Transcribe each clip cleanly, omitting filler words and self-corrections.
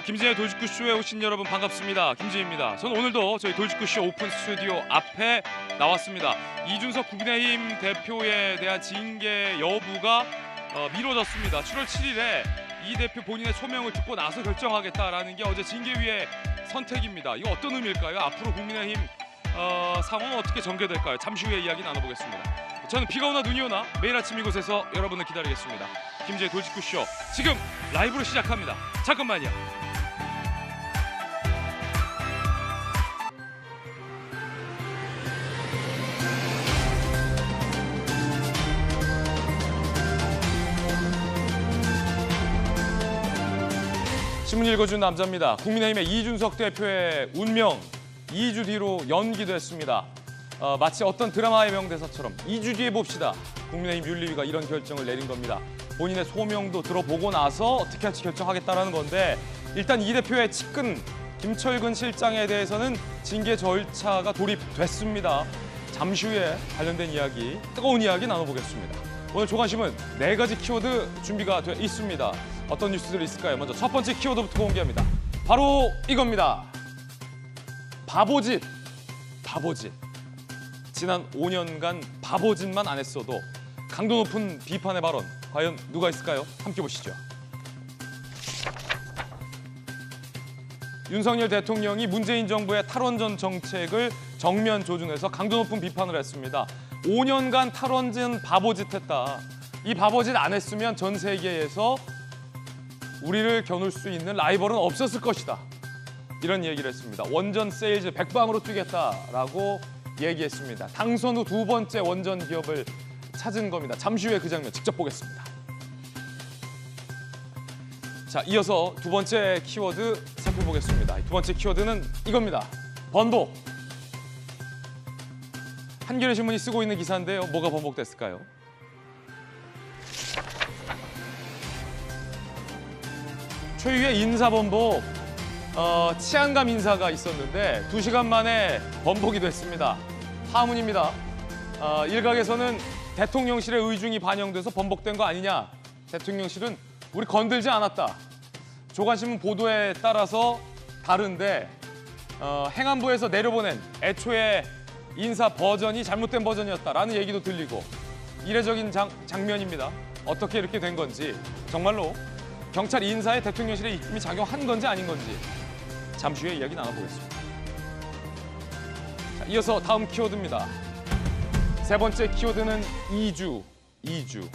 김진의 돌직구쇼에 오신 여러분 반갑습니다. 김진입니다. 저는 오늘도 저희 돌직구쇼 오픈 스튜디오 앞에 나왔습니다. 이준석 국민의힘 대표에 대한 징계 여부가 미뤄졌습니다. 7월 7일에 이 대표 본인의 소명을 듣고 나서 결정하겠다라는 게 어제 징계위의 선택입니다. 이거 어떤 의미일까요? 앞으로 국민의힘 상황은 어떻게 전개될까요? 잠시 후에 이야기 나눠보겠습니다. 저는 비가 오나 눈이 오나 매일 아침 이곳에서 여러분을 기다리겠습니다. 김진의 돌직구쇼 지금 라이브로 시작합니다. 잠깐만요. 신문 읽어준 남자입니다. 국민의힘의 이준석 대표의 운명 2주 뒤로 연기됐습니다. 마치 어떤 드라마의 명대사처럼 2주 뒤에 봅시다. 국민의힘 윤리위가 이런 결정을 내린 겁니다. 본인의 소명도 들어보고 나서 어떻게 할지 결정하겠다는 건데 일단 이 대표의 측근 김철근 실장에 대해서는 징계 절차가 돌입됐습니다. 잠시 후에 관련된 이야기, 뜨거운 이야기 나눠보겠습니다. 오늘 조간신문 4가지 키워드 준비가 되어 있습니다. 어떤 뉴스들이 있을까요? 먼저 첫 번째 키워드부터 공개합니다. 바로 이겁니다. 바보짓. 지난 5년간 바보짓만 안 했어도 강도 높은 비판의 발언, 과연 누가 있을까요? 함께 보시죠. 윤석열 대통령이 문재인 정부의 탈원전 정책을 정면 조준해서 강도 높은 비판을 했습니다. 5년간 탈원전 바보짓 했다. 이 바보짓 안 했으면 전 세계에서 우리를 겨눌 수 있는 라이벌은 없었을 것이다. 이런 얘기를 했습니다. 원전 세일즈 100방으로 뛰겠다라고 얘기했습니다. 당선 후 2번째 원전 기업을 찾은 겁니다. 잠시 후에 그 장면 직접 보겠습니다. 자, 이어서 두 번째 키워드 살펴보겠습니다. 두 번째 키워드는 이겁니다. 번복. 한겨레 신문이 쓰고 있는 기사인데요. 뭐가 번복됐을까요? 최유의 인사 번복, 치안감 인사가 있었는데 2시간 만에 번복이 됐습니다. 파문입니다. 일각에서는 대통령실의 의중이 반영돼서 번복된 거 아니냐. 대통령실은 우리 건들지 않았다. 조간신문 보도에 따라서 다른데 행안부에서 내려보낸 애초에 인사 버전이 잘못된 버전이었다라는 얘기도 들리고 이례적인 장면입니다. 어떻게 이렇게 된 건지, 정말로 경찰 인사에 대통령실의 입김이 작용한 건지 아닌 건지 잠시 후에 이야기 나눠보겠습니다. 자, 이어서 다음 키워드입니다. 세 번째 키워드는 2주.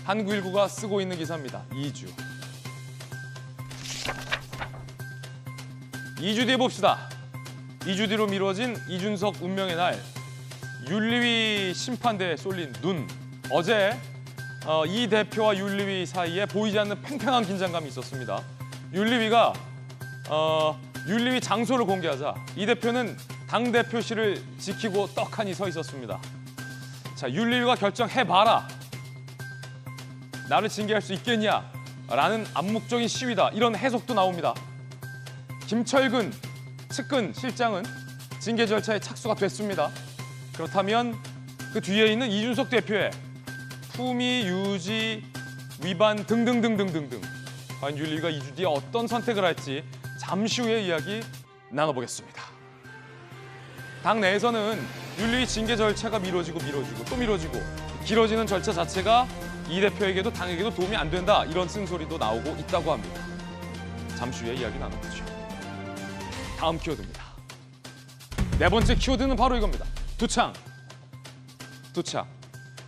한국일보가 쓰고 있는 기사입니다. 2주. 2주 뒤에 봅시다. 2주 뒤로 미뤄진 이준석 운명의 날. 윤리위 심판대에 쏠린 눈. 어제 이 대표와 윤리위 사이에 보이지 않는 팽팽한 긴장감이 있었습니다. 윤리위가 윤리위 장소를 공개하자 이 대표는 당대표실을 지키고 떡하니 서 있었습니다. 자, 윤리위가 결정해봐라. 나를 징계할 수 있겠냐? 라는 암묵적인 시위다. 이런 해석도 나옵니다. 김철근 측근 실장은 징계 절차에 착수가 됐습니다. 그렇다면 그 뒤에 있는 이준석 대표의 품위 유지 위반 등등등등등등 과연 윤리위가 2주 뒤에 어떤 선택을 할지 잠시 후에 이야기 나눠보겠습니다. 당 내에서는 윤리위 징계 절차가 미뤄지고 또 미뤄지고 길어지는 절차 자체가 이 대표에게도 당에게도 도움이 안 된다 이런 쓴소리도 나오고 있다고 합니다. 잠시 후에 이야기 나눠보죠. 다음 키워드입니다. 네 번째 키워드는 바로 이겁니다. 두창.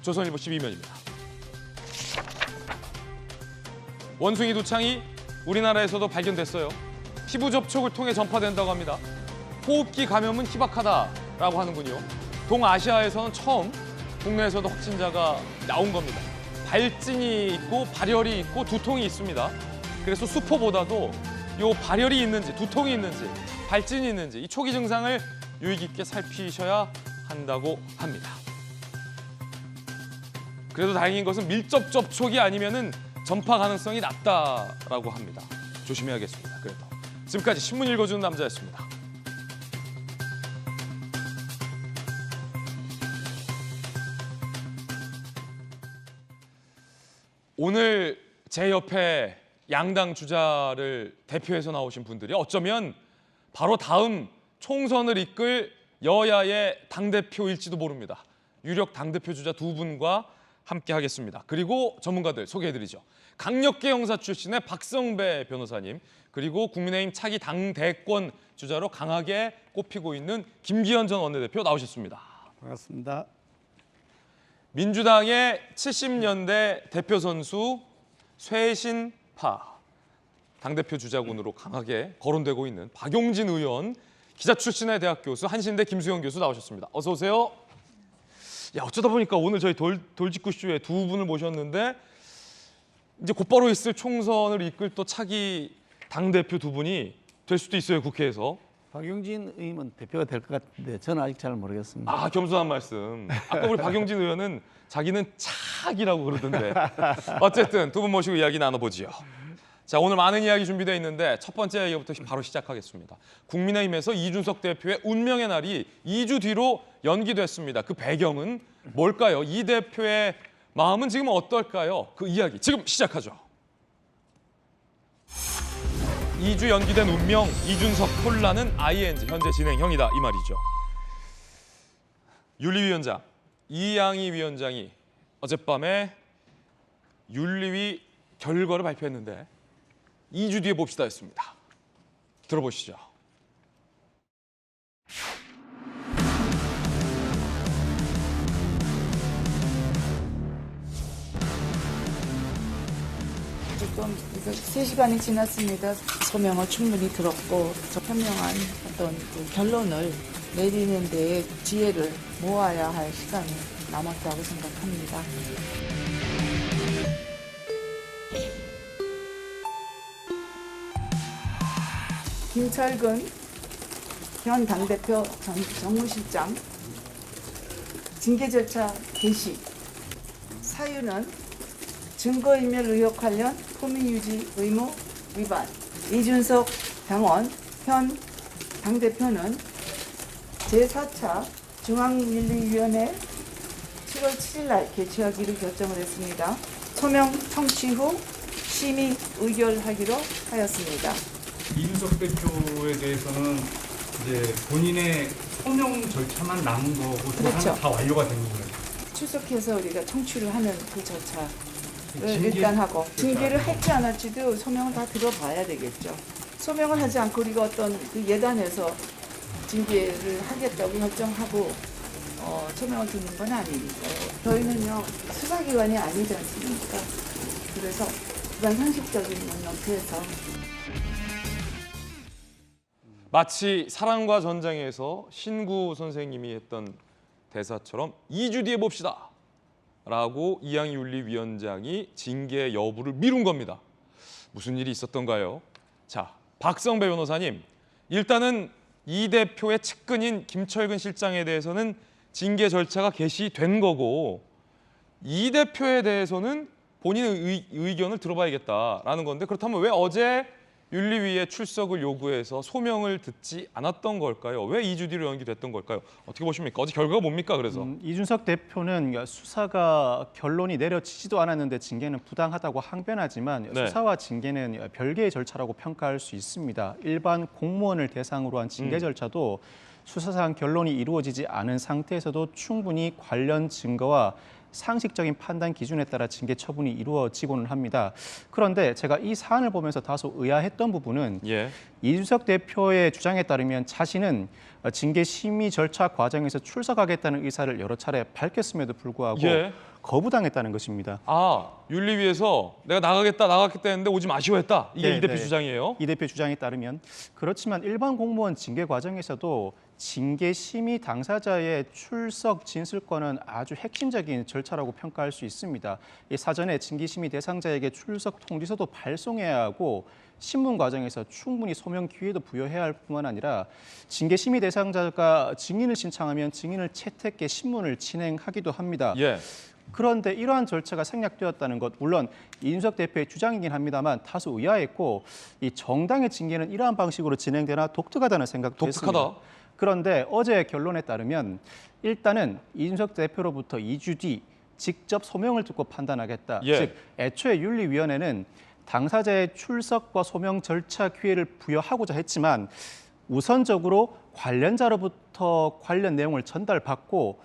조선일보 12면입니다. 원숭이 두창이 우리나라에서도 발견됐어요. 피부 접촉을 통해 전파된다고 합니다. 호흡기 감염은 희박하다라고 하는군요. 동아시아에서는 처음 국내에서도 확진자가 나온 겁니다. 발진이 있고 발열이 있고 두통이 있습니다. 그래서 수포보다도 요 발열이 있는지 두통이 있는지 발진이 있는지 이 초기 증상을 유의 깊게 살피셔야 한다고 합니다. 그래도 다행인 것은 밀접 접촉이 아니면은 전파 가능성이 낮다라고 합니다. 조심해야겠습니다. 그래도 지금까지 신문 읽어주는 남자였습니다. 오늘 제 옆에 양당 주자를 대표해서 나오신 분들이 어쩌면 바로 다음 총선을 이끌 여야의 당대표일지도 모릅니다. 유력 당대표 주자 두 분과 함께 하겠습니다. 그리고 전문가들 소개해드리죠. 강력계 형사 출신의 박성배 변호사님, 그리고 국민의힘 차기 당대권 주자로 강하게 꼽히고 있는 김기현 전 원내대표 나오셨습니다. 반갑습니다. 민주당의 70년대 대표 선수 쇄신파 당대표 주자군으로 강하게 거론되고 있는 박용진 의원, 기자 출신의 대학 교수, 한신대 김수영 교수 나오셨습니다. 어서 오세요. 야, 어쩌다 보니까 오늘 저희 돌직구쇼에 두 분을 모셨는데 이제 곧바로 있을 총선을 이끌 또 차기 당대표 두 분이 될 수도 있어요, 국회에서. 박용진 의원은 대표가 될 것 같은데 저는 아직 잘 모르겠습니다. 아, 겸손한 말씀. 아까 우리 박용진 의원은 자기는 차기라고 그러던데. 어쨌든 두 분 모시고 이야기 나눠보지요. 자, 오늘 많은 이야기 준비되어 있는데 첫 번째 이야기부터 바로 시작하겠습니다. 국민의힘에서 이준석 대표의 운명의 날이 2주 뒤로 연기됐습니다. 그 배경은 뭘까요? 이 대표의 마음은 지금 어떨까요? 그 이야기 지금 시작하죠. 2주 연기된 운명, 이준석 혼란은 ING 현재 진행형이다 이 말이죠. 윤리위원장 이양희 위원장이 어젯밤에 윤리위 결과를 발표했는데 2주 뒤에 봅시다 했습니다. 들어보시죠. 좀 3시간이 지났습니다. 소명을 충분히 들었고 현명한 어떤 그 결론을 내리는 데에 지혜를 모아야 할 시간이 남았다고 생각합니다. 김철근 현 당대표 정무실장 징계 절차 개시. 사유는 증거인멸 의혹 관련 포민유지 의무 위반. 이준석 당원 현 당대표는 제4차 중앙윤리위원회 7월 7일 날 개최하기로 결정을 했습니다. 소명 청취 후 심의 의결하기로 하였습니다. 이준석 대표에 대해서는 이제 본인의 소명 절차만 남은 거고 그렇죠. 다 완료가 된 거예요. 출석해서 우리가 청취를 하는 그 절차를 일단 하고 징계를 할지 안 할지도 소명을 다 들어봐야 되겠죠. 소명을 하지 않고 우리가 어떤 그 예단에서 징계를 하겠다고 결정하고 소명을 듣는 건 아니니까요. 저희는요 수사기관이 아니지 않습니까? 그래서 일반 상식적인 논리에서 마치 사랑과 전쟁에서 신구 선생님이 했던 대사처럼 2주 뒤에 봅시다 라고 이양희 윤리위원장이 징계 여부를 미룬 겁니다. 무슨 일이 있었던가요? 자, 박성배 변호사님, 일단은 이 대표의 측근인 김철근 실장에 대해서는 징계 절차가 개시된 거고 이 대표에 대해서는 본인의 의견을 들어봐야겠다라는 건데, 그렇다면 왜 어제 윤리위에 출석을 요구해서 소명을 듣지 않았던 걸까요? 왜 2주 뒤로 연기됐던 걸까요? 어떻게 보십니까? 어제 결과가 뭡니까? 그래서 이준석 대표는 수사가 결론이 내려지지도 않았는데 징계는 부당하다고 항변하지만 네. 수사와 징계는 별개의 절차라고 평가할 수 있습니다. 일반 공무원을 대상으로 한 징계 절차도 수사상 결론이 이루어지지 않은 상태에서도 충분히 관련 증거와 상식적인 판단 기준에 따라 징계 처분이 이루어지고는 합니다. 그런데 제가 이 사안을 보면서 다소 의아했던 부분은 이준석 대표의 주장에 따르면 자신은 징계 심의 절차 과정에서 출석하겠다는 의사를 여러 차례 밝혔음에도 불구하고 거부당했다는 것입니다. 아, 윤리위에서 내가 나가겠다 했는데 오지 마시오 했다. 이게 이 대표 주장이에요? 이 대표 주장에 따르면. 그렇지만 일반 공무원 징계 과정에서도 징계 심의 당사자의 출석 진술권은 아주 핵심적인 절차라고 평가할 수 있습니다. 이 사전에 징계 심의 대상자에게 출석 통지서도 발송해야 하고 신문 과정에서 충분히 소명 기회도 부여해야 할 뿐만 아니라 징계 심의 대상자가 증인을 신청하면 증인을 채택해 신문을 진행하기도 합니다. 그런데 이러한 절차가 생략되었다는 것, 물론 이준석 대표의 주장이긴 합니다만 다소 의아했고, 이 정당의 징계는 이러한 방식으로 진행되나 독특하다는 생각도 했습니다. 그런데 어제 결론에 따르면 일단은 이준석 대표로부터 2주 뒤 직접 소명을 듣고 판단하겠다. 즉 애초에 윤리위원회는 당사자의 출석과 소명 절차 기회를 부여하고자 했지만 우선적으로 관련자로부터 관련 내용을 전달받고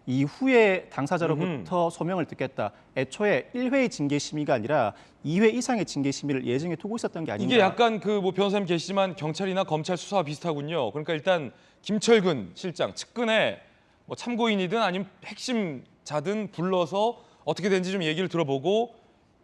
이후에 당사자로부터 소명을 듣겠다. 애초에 1회의 징계 심의가 아니라 2회 이상의 징계 심의를 예정에 두고 있었던 게 아닌가. 이게 약간 그 뭐 변호사님 계시지만 경찰이나 검찰 수사와 비슷하군요. 그러니까 일단 김철근 실장 측근에 뭐 참고인이든 아니면 핵심자든 불러서 어떻게 된지 좀 얘기를 들어보고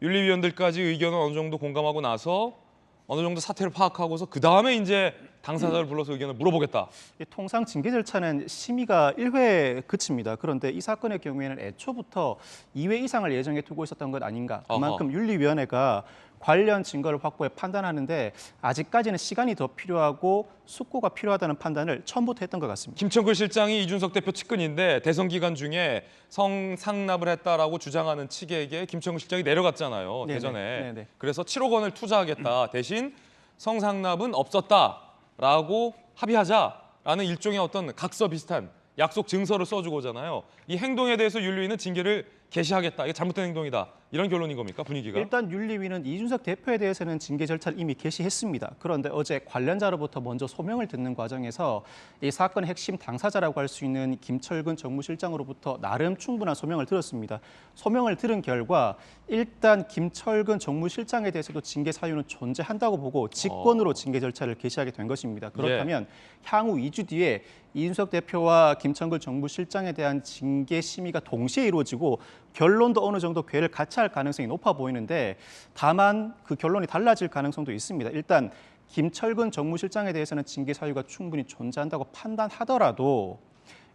윤리위원들까지 의견을 어느 정도 공감하고 나서 어느 정도 사태를 파악하고서 그 다음에 이제 당사자를 불러서 의견을 물어보겠다. 통상 징계 절차는 심의가 1회에 그칩니다. 그런데 이 사건의 경우에는 애초부터 2회 이상을 예정해 두고 있었던 것 아닌가. 그만큼 윤리위원회가 관련 증거를 확보해 판단하는데 아직까지는 시간이 더 필요하고 숙고가 필요하다는 판단을 처음부터 했던 것 같습니다. 김철근 실장이 이준석 대표 측근인데 대선 기간 중에 성상납을 했다라고 주장하는 측에게 김철근 실장이 내려갔잖아요. 네네. 대전에. 네네. 그래서 7억 원을 투자하겠다. 대신 성상납은 없었다라고 합의하자라는 일종의 어떤 각서 비슷한 약속 증서를 써주고잖아요. 이 행동에 대해서 윤리위는 징계를 개시하겠다. 이게 잘못된 행동이다. 이런 결론인 겁니까? 분위기가? 일단 윤리위는 이준석 대표에 대해서는 징계 절차를 이미 개시했습니다. 그런데 어제 관련자로부터 먼저 소명을 듣는 과정에서 이 사건의 핵심 당사자라고 할 수 있는 김철근 정무실장으로부터 나름 충분한 소명을 들었습니다. 소명을 들은 결과 일단 김철근 정무실장에 대해서도 징계 사유는 존재한다고 보고 직권으로 징계 절차를 개시하게 된 것입니다. 그렇다면 향후 2주 뒤에 이준석 대표와 김철근 정무실장에 대한 징계 심의가 동시에 이루어지고 결론도 어느 정도 궤를 같이 할 가능성이 높아 보이는데 다만 그 결론이 달라질 가능성도 있습니다. 일단 김철근 정무실장에 대해서는 징계 사유가 충분히 존재한다고 판단하더라도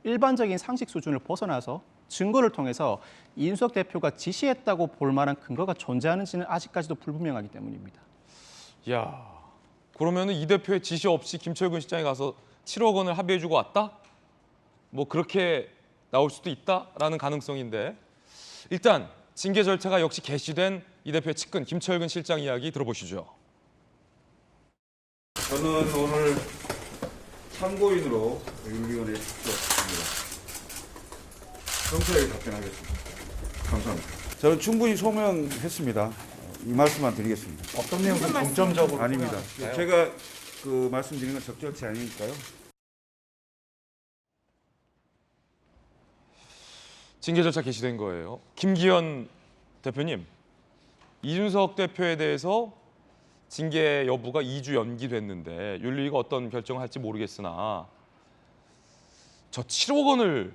일반적인 상식 수준을 벗어나서 증거를 통해서 이준석 대표가 지시했다고 볼 만한 근거가 존재하는지는 아직까지도 불분명하기 때문입니다. 야, 그러면은 이 대표의 지시 없이 김철근 실장이 가서 7억 원을 합의해주고 왔다? 뭐 그렇게 나올 수도 있다라는 가능성인데 일단 징계 절차가 역시 개시된 이 대표의 측근 김철근 실장 이야기 들어보시죠. 저는 오늘 참고인으로 윤리위원회에 출석했습니다. 성실하게 답변하겠습니다. 감사합니다. 저는 충분히 소명했습니다. 이 말씀만 드리겠습니다. 어떤 내용 좀 중점적으로 아닙니다. 제가 그 말씀드리는 건 적절치 않으니까요. 징계 절차 개시된 거예요. 김기현 대표님, 이준석 대표에 대해서 징계 여부가 2주 연기됐는데 윤리위가 어떤 결정을 할지 모르겠으나 저 7억 원을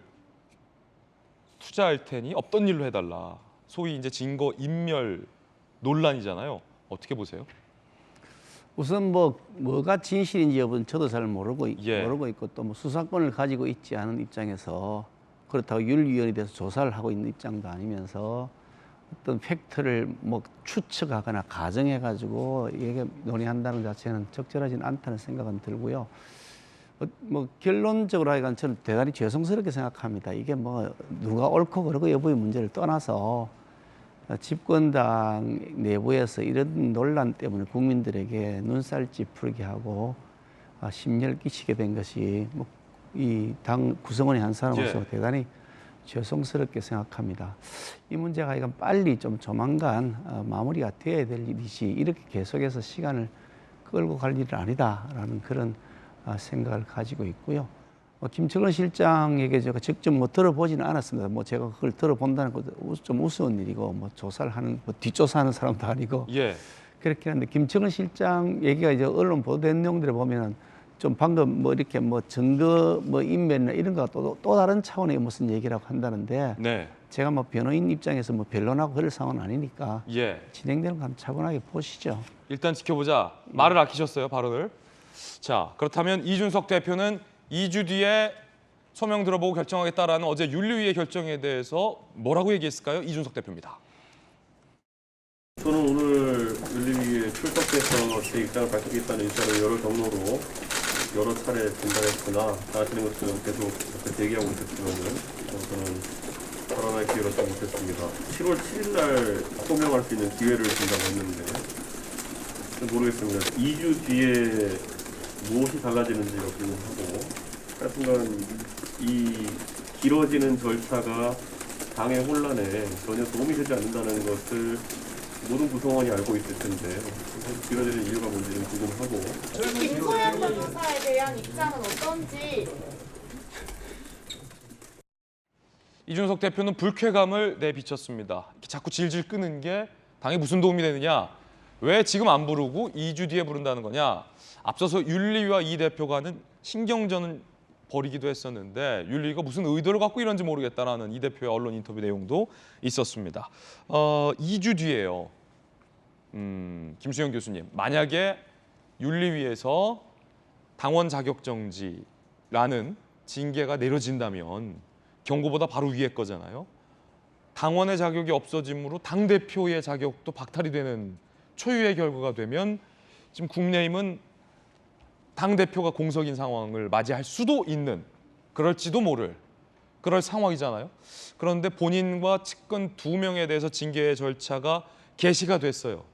투자할 테니 없던 일로 해달라. 소위 이제 증거 인멸 논란이잖아요. 어떻게 보세요? 우선 뭐가 진실인지 여부는 저도 잘 모르고 예. 모르고 있고 또 뭐 수사권을 가지고 있지 않은 입장에서 그렇다고 윤리위원회에 대해서 조사를 하고 있는 입장도 아니면서 어떤 팩트를 뭐 추측하거나 가정해가지고 이게 논의한다는 자체는 적절하지는 않다는 생각은 들고요. 뭐 결론적으로 하여간 저는 대단히 죄송스럽게 생각합니다. 이게 뭐 누가 옳고 그르고 여부의 문제를 떠나서 집권당 내부에서 이런 논란 때문에 국민들에게 눈살 찌푸리게 하고 심려를 끼치게 된 것이 뭐 이 당 구성원의 한 사람으로서 대단히 죄송스럽게 생각합니다. 이 문제가 이건 빨리 좀 조만간 마무리가 돼야 될 일이지 이렇게 계속해서 시간을 끌고 갈 일은 아니다라는 그런 생각을 가지고 있고요. 김철근 실장에게 제가 직접 뭐 들어보지는 않았습니다. 뭐 제가 그걸 들어본다는 것도 좀 우스운 일이고 뭐 조사를 하는 뭐 뒷조사하는 사람도 아니고 그렇긴 한데 김철근 실장 얘기가 이제 언론 보도된 내용들을 보면은 좀 방금 뭐 이렇게 뭐 증거 뭐 인멸이나 이런 거가 또 다른 차원의 무슨 얘기라고 한다는데 제가 뭐 변호인 입장에서 뭐 변론하고 그럴 상황은 아니니까 진행되는 거 한번 차분하게 보시죠. 일단 지켜보자. 말을 아끼셨어요, 발언을. 자, 그렇다면 이준석 대표는 2주 뒤에 소명 들어보고 결정하겠다라는 어제 윤리위의 결정에 대해서 뭐라고 얘기했을까요? 이준석 대표입니다. 저는 오늘 윤리위에 출석해서 제 입장을 밝히겠다는 입장을 여러 경로로 여러 차례 전달했으나 아시는 것처럼 계속 이렇게 대기하고 있었지만은 저는 발언할 기회를 얻지 못했습니다. 7월 7일 날 소명할 수 있는 기회를 준다고 했는데 모르겠습니다. 2주 뒤에 무엇이 달라지는지를 불문하고 하여튼간 이 길어지는 절차가 당의 혼란에 전혀 도움이 되지 않는다는 것을 모든 구성원이 알고 있을 텐데 길어지는 이유가 뭔지 좀 궁금하고. 김소연 변호사에 대한 입장은 어떤지. 이준석 대표는 불쾌감을 내비쳤습니다. 이렇게 자꾸 질질 끄는 게 당에 무슨 도움이 되느냐? 왜 지금 안 부르고 2주 뒤에 부른다는 거냐? 앞서서 윤리위와 이 대표가는 신경전을 벌이기도 했었는데 윤리위가 무슨 의도를 갖고 이런지 모르겠다라는 이 대표의 언론 인터뷰 내용도 있었습니다. 2주 뒤에요. 김수영 교수님, 만약에 윤리위에서 당원 자격 정지라는 징계가 내려진다면 경고보다 바로 위에 거잖아요. 당원의 자격이 없어짐으로 당대표의 자격도 박탈이 되는 초유의 결과가 되면 지금 국민의힘은 당대표가 공석인 상황을 맞이할 수도 있는, 그럴지도 모를 그럴 상황이잖아요. 그런데 본인과 측근 2명에 대해서 징계 절차가 개시가 됐어요.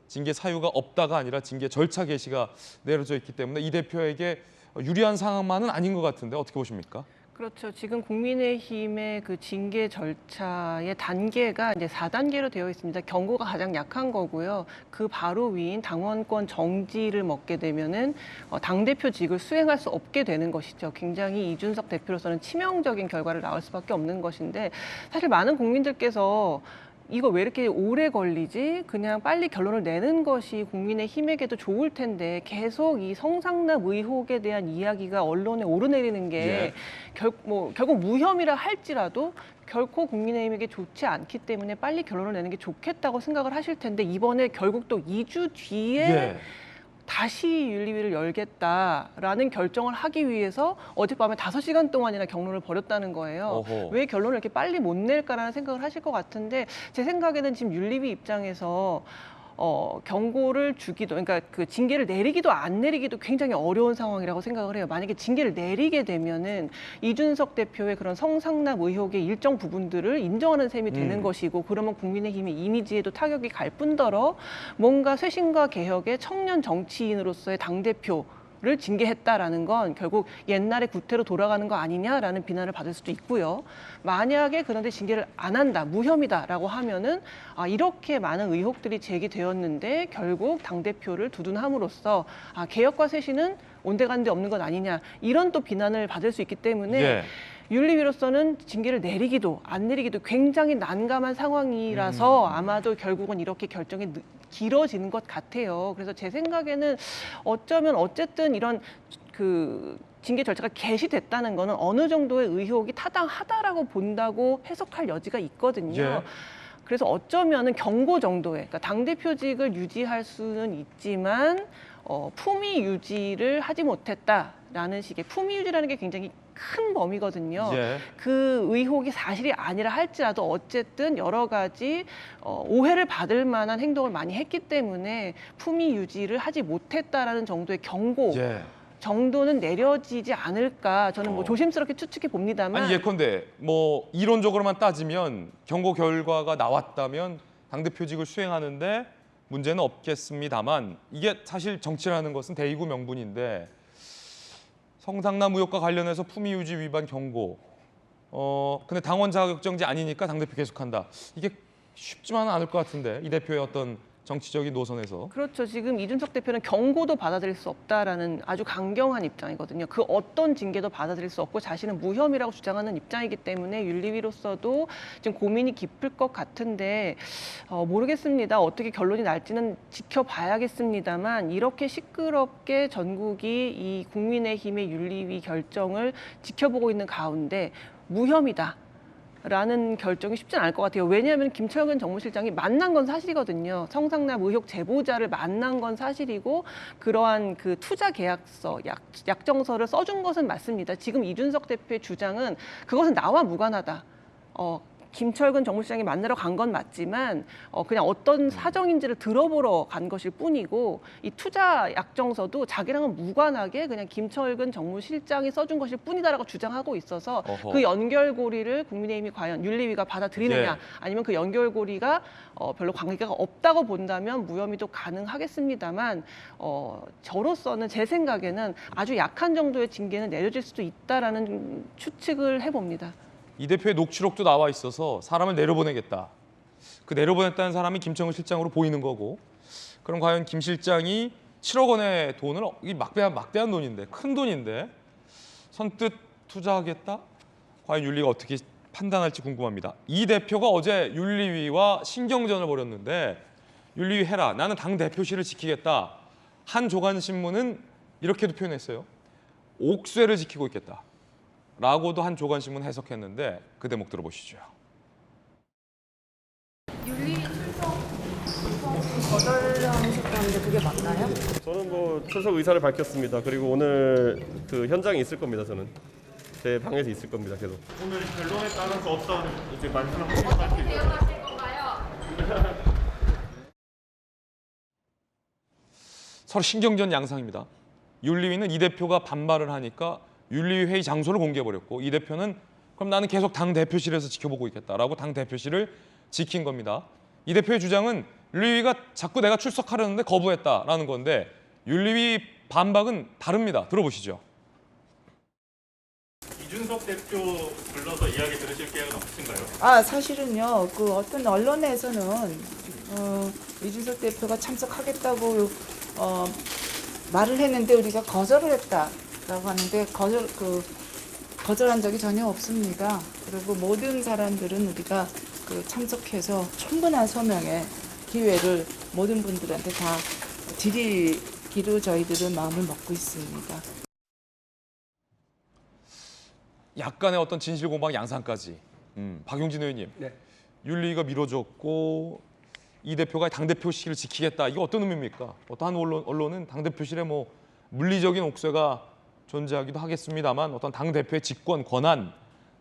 징계 사유가 없다가 아니라 징계 절차 개시가 내려져 있기 때문에 이 대표에게 유리한 상황만은 아닌 것 같은데 어떻게 보십니까? 그렇죠. 지금 국민의힘의 그 징계 절차의 단계가 이제 4단계로 되어 있습니다. 경고가 가장 약한 거고요. 그 바로 위인 당원권 정지를 먹게 되면은 당대표직을 수행할 수 없게 되는 것이죠. 굉장히 이준석 대표로서는 치명적인 결과를 낳을 수밖에 없는 것인데, 사실 많은 국민들께서 이거 왜 이렇게 오래 걸리지? 그냥 빨리 결론을 내는 것이 국민의힘에게도 좋을 텐데 계속 이 성상납 의혹에 대한 이야기가 언론에 오르내리는 게 결국 무혐의라 할지라도 결코 국민의힘에게 좋지 않기 때문에 빨리 결론을 내는 게 좋겠다고 생각을 하실 텐데, 이번에 결국 또 2주 뒤에 다시 윤리위를 열겠다라는 결정을 하기 위해서 어젯밤에 5시간 동안이나 경론을 벌였다는 거예요. 어허. 왜 결론을 이렇게 빨리 못 낼까라는 생각을 하실 것 같은데, 제 생각에는 지금 윤리위 입장에서 경고를 주기도, 그러니까 그 징계를 내리기도 안 내리기도 굉장히 어려운 상황이라고 생각을 해요. 만약에 징계를 내리게 되면은 이준석 대표의 그런 성상납 의혹의 일정 부분들을 인정하는 셈이 되는 것이고, 그러면 국민의힘의 이미지에도 타격이 갈 뿐더러 뭔가 쇄신과 개혁의 청년 정치인으로서의 당대표 를 징계했다라는 건 결국 옛날의 구태로 돌아가는 거 아니냐라는 비난을 받을 수도 있고요. 만약에 그런데 징계를 안 한다, 무혐의다라고 하면은 이렇게 많은 의혹들이 제기되었는데 결국 당대표를 두둔함으로써 개혁과 쇄신은 온데간데 없는 것 아니냐, 이런 또 비난을 받을 수 있기 때문에 윤리위로서는 징계를 내리기도 안 내리기도 굉장히 난감한 상황이라서 아마도 결국은 이렇게 결정이 길어지는 것 같아요. 그래서 제 생각에는 어쩌면 어쨌든 이런 그 징계 절차가 개시됐다는 거는 어느 정도의 의혹이 타당하다라고 본다고 해석할 여지가 있거든요. 그래서 어쩌면은 경고 정도의, 그러니까 당대표직을 유지할 수는 있지만 품위 유지를 하지 못했다라는 식의, 품위 유지라는 게 굉장히 큰 범위거든요. 그 의혹이 사실이 아니라 할지라도 어쨌든 여러 가지 오해를 받을 만한 행동을 많이 했기 때문에 품위 유지를 하지 못했다라는 정도의 경고 정도는 내려지지 않을까, 저는 뭐 조심스럽게 추측해 봅니다만. 아니 예컨대 뭐 이론적으로만 따지면 경고 결과가 나왔다면 당대표직을 수행하는데 문제는 없겠습니다만, 이게 사실 정치라는 것은 대의구 명분인데 성상납 의혹과 관련해서 품위 유지 위반 경고, 근데 당원 자격정지 아니니까 당대표 계속한다. 이게 쉽지만은 않을 것 같은데, 이 대표의 어떤 정치적인 노선에서. 그렇죠. 지금 이준석 대표는 경고도 받아들일 수 없다라는 아주 강경한 입장이거든요. 그 어떤 징계도 받아들일 수 없고 자신은 무혐의라고 주장하는 입장이기 때문에 윤리위로서도 지금 고민이 깊을 것 같은데, 모르겠습니다. 어떻게 결론이 날지는 지켜봐야겠습니다만, 이렇게 시끄럽게 전국이 이 국민의힘의 윤리위 결정을 지켜보고 있는 가운데 무혐의다 라는 결정이 쉽진 않을 것 같아요. 왜냐하면 김철근 정무실장이 만난 건 사실이거든요. 성상납 의혹 제보자를 만난 건 사실이고, 그러한 그 투자 계약서, 약정서를 써준 것은 맞습니다. 지금 이준석 대표의 주장은 그것은 나와 무관하다. 김철근 정무실장이 만나러 간 건 맞지만 그냥 어떤 사정인지를 들어보러 간 것일 뿐이고, 이 투자 약정서도 자기랑은 무관하게 그냥 김철근 정무실장이 써준 것일 뿐이다라고 주장하고 있어서 그 연결고리를 국민의힘이 과연 윤리위가 받아들이느냐, 아니면 그 연결고리가 별로 관계가 없다고 본다면 무혐의도 가능하겠습니다만, 저로서는 제 생각에는 아주 약한 정도의 징계는 내려질 수도 있다라는 추측을 해봅니다. 이 대표의 녹취록도 나와 있어서 사람을 내려보내겠다. 그 내려보냈다는 사람이 김정은 실장으로 보이는 거고, 그럼 과연 김 실장이 7억 원의 돈을, 이 막대한 돈인데, 큰 돈인데 선뜻 투자하겠다? 과연 윤리가 어떻게 판단할지 궁금합니다. 이 대표가 어제 윤리위와 신경전을 벌였는데, 윤리위 해라, 나는 당 대표실을 지키겠다. 한 조간신문은 이렇게도 표현했어요. 옥쇠를 지키고 있겠다 라고도 한 조간신문 해석했는데, 그 대목 들어보시죠. 윤리 거절하셨다는데 그게 맞나요? 저는 뭐 출석 의사를 밝혔습니다. 그리고 오늘 그 현장에 있을 겁니다. 저는 제 방에서 있을 겁니다. 계속. 오늘 결론에 따라서 어떤 이제 말씀을 대응하실 건가요? 서로 신경전 양상입니다. 윤리위는 이 대표가 반발을 하니까 윤리위 회의 장소를 공개해버렸고, 이 대표는 그럼 나는 계속 당 대표실에서 지켜보고 있겠다라고 당 대표실을 지킨 겁니다. 이 대표의 주장은 윤리위가 자꾸 내가 출석하려는데 거부했다라는 건데, 윤리위 반박은 다릅니다. 들어보시죠. 이준석 대표 불러서 이야기 들으실 계획은 없으신가요? 아, 사실은요, 그 어떤 언론에서는 이준석 대표가 참석하겠다고 말을 했는데 우리가 거절을 했다라고 하는데, 거절한 적이 전혀 없습니다. 그리고 모든 사람들은 우리가 참석해서 충분한 소명의 기회를 모든 분들한테 다 드리기로 저희들은 마음을 먹고 있습니다. 약간의 어떤 진실 공방 양상까지. 박용진 의원님, 네. 윤리위가 미뤄졌고 이 대표가 당대표실을 지키겠다. 이거 어떤 의미입니까? 어떤 언론은 당대표실에 뭐 물리적인 옥쇠가 존재하기도 하겠습니다만, 어떤 당대표의 직권, 권한,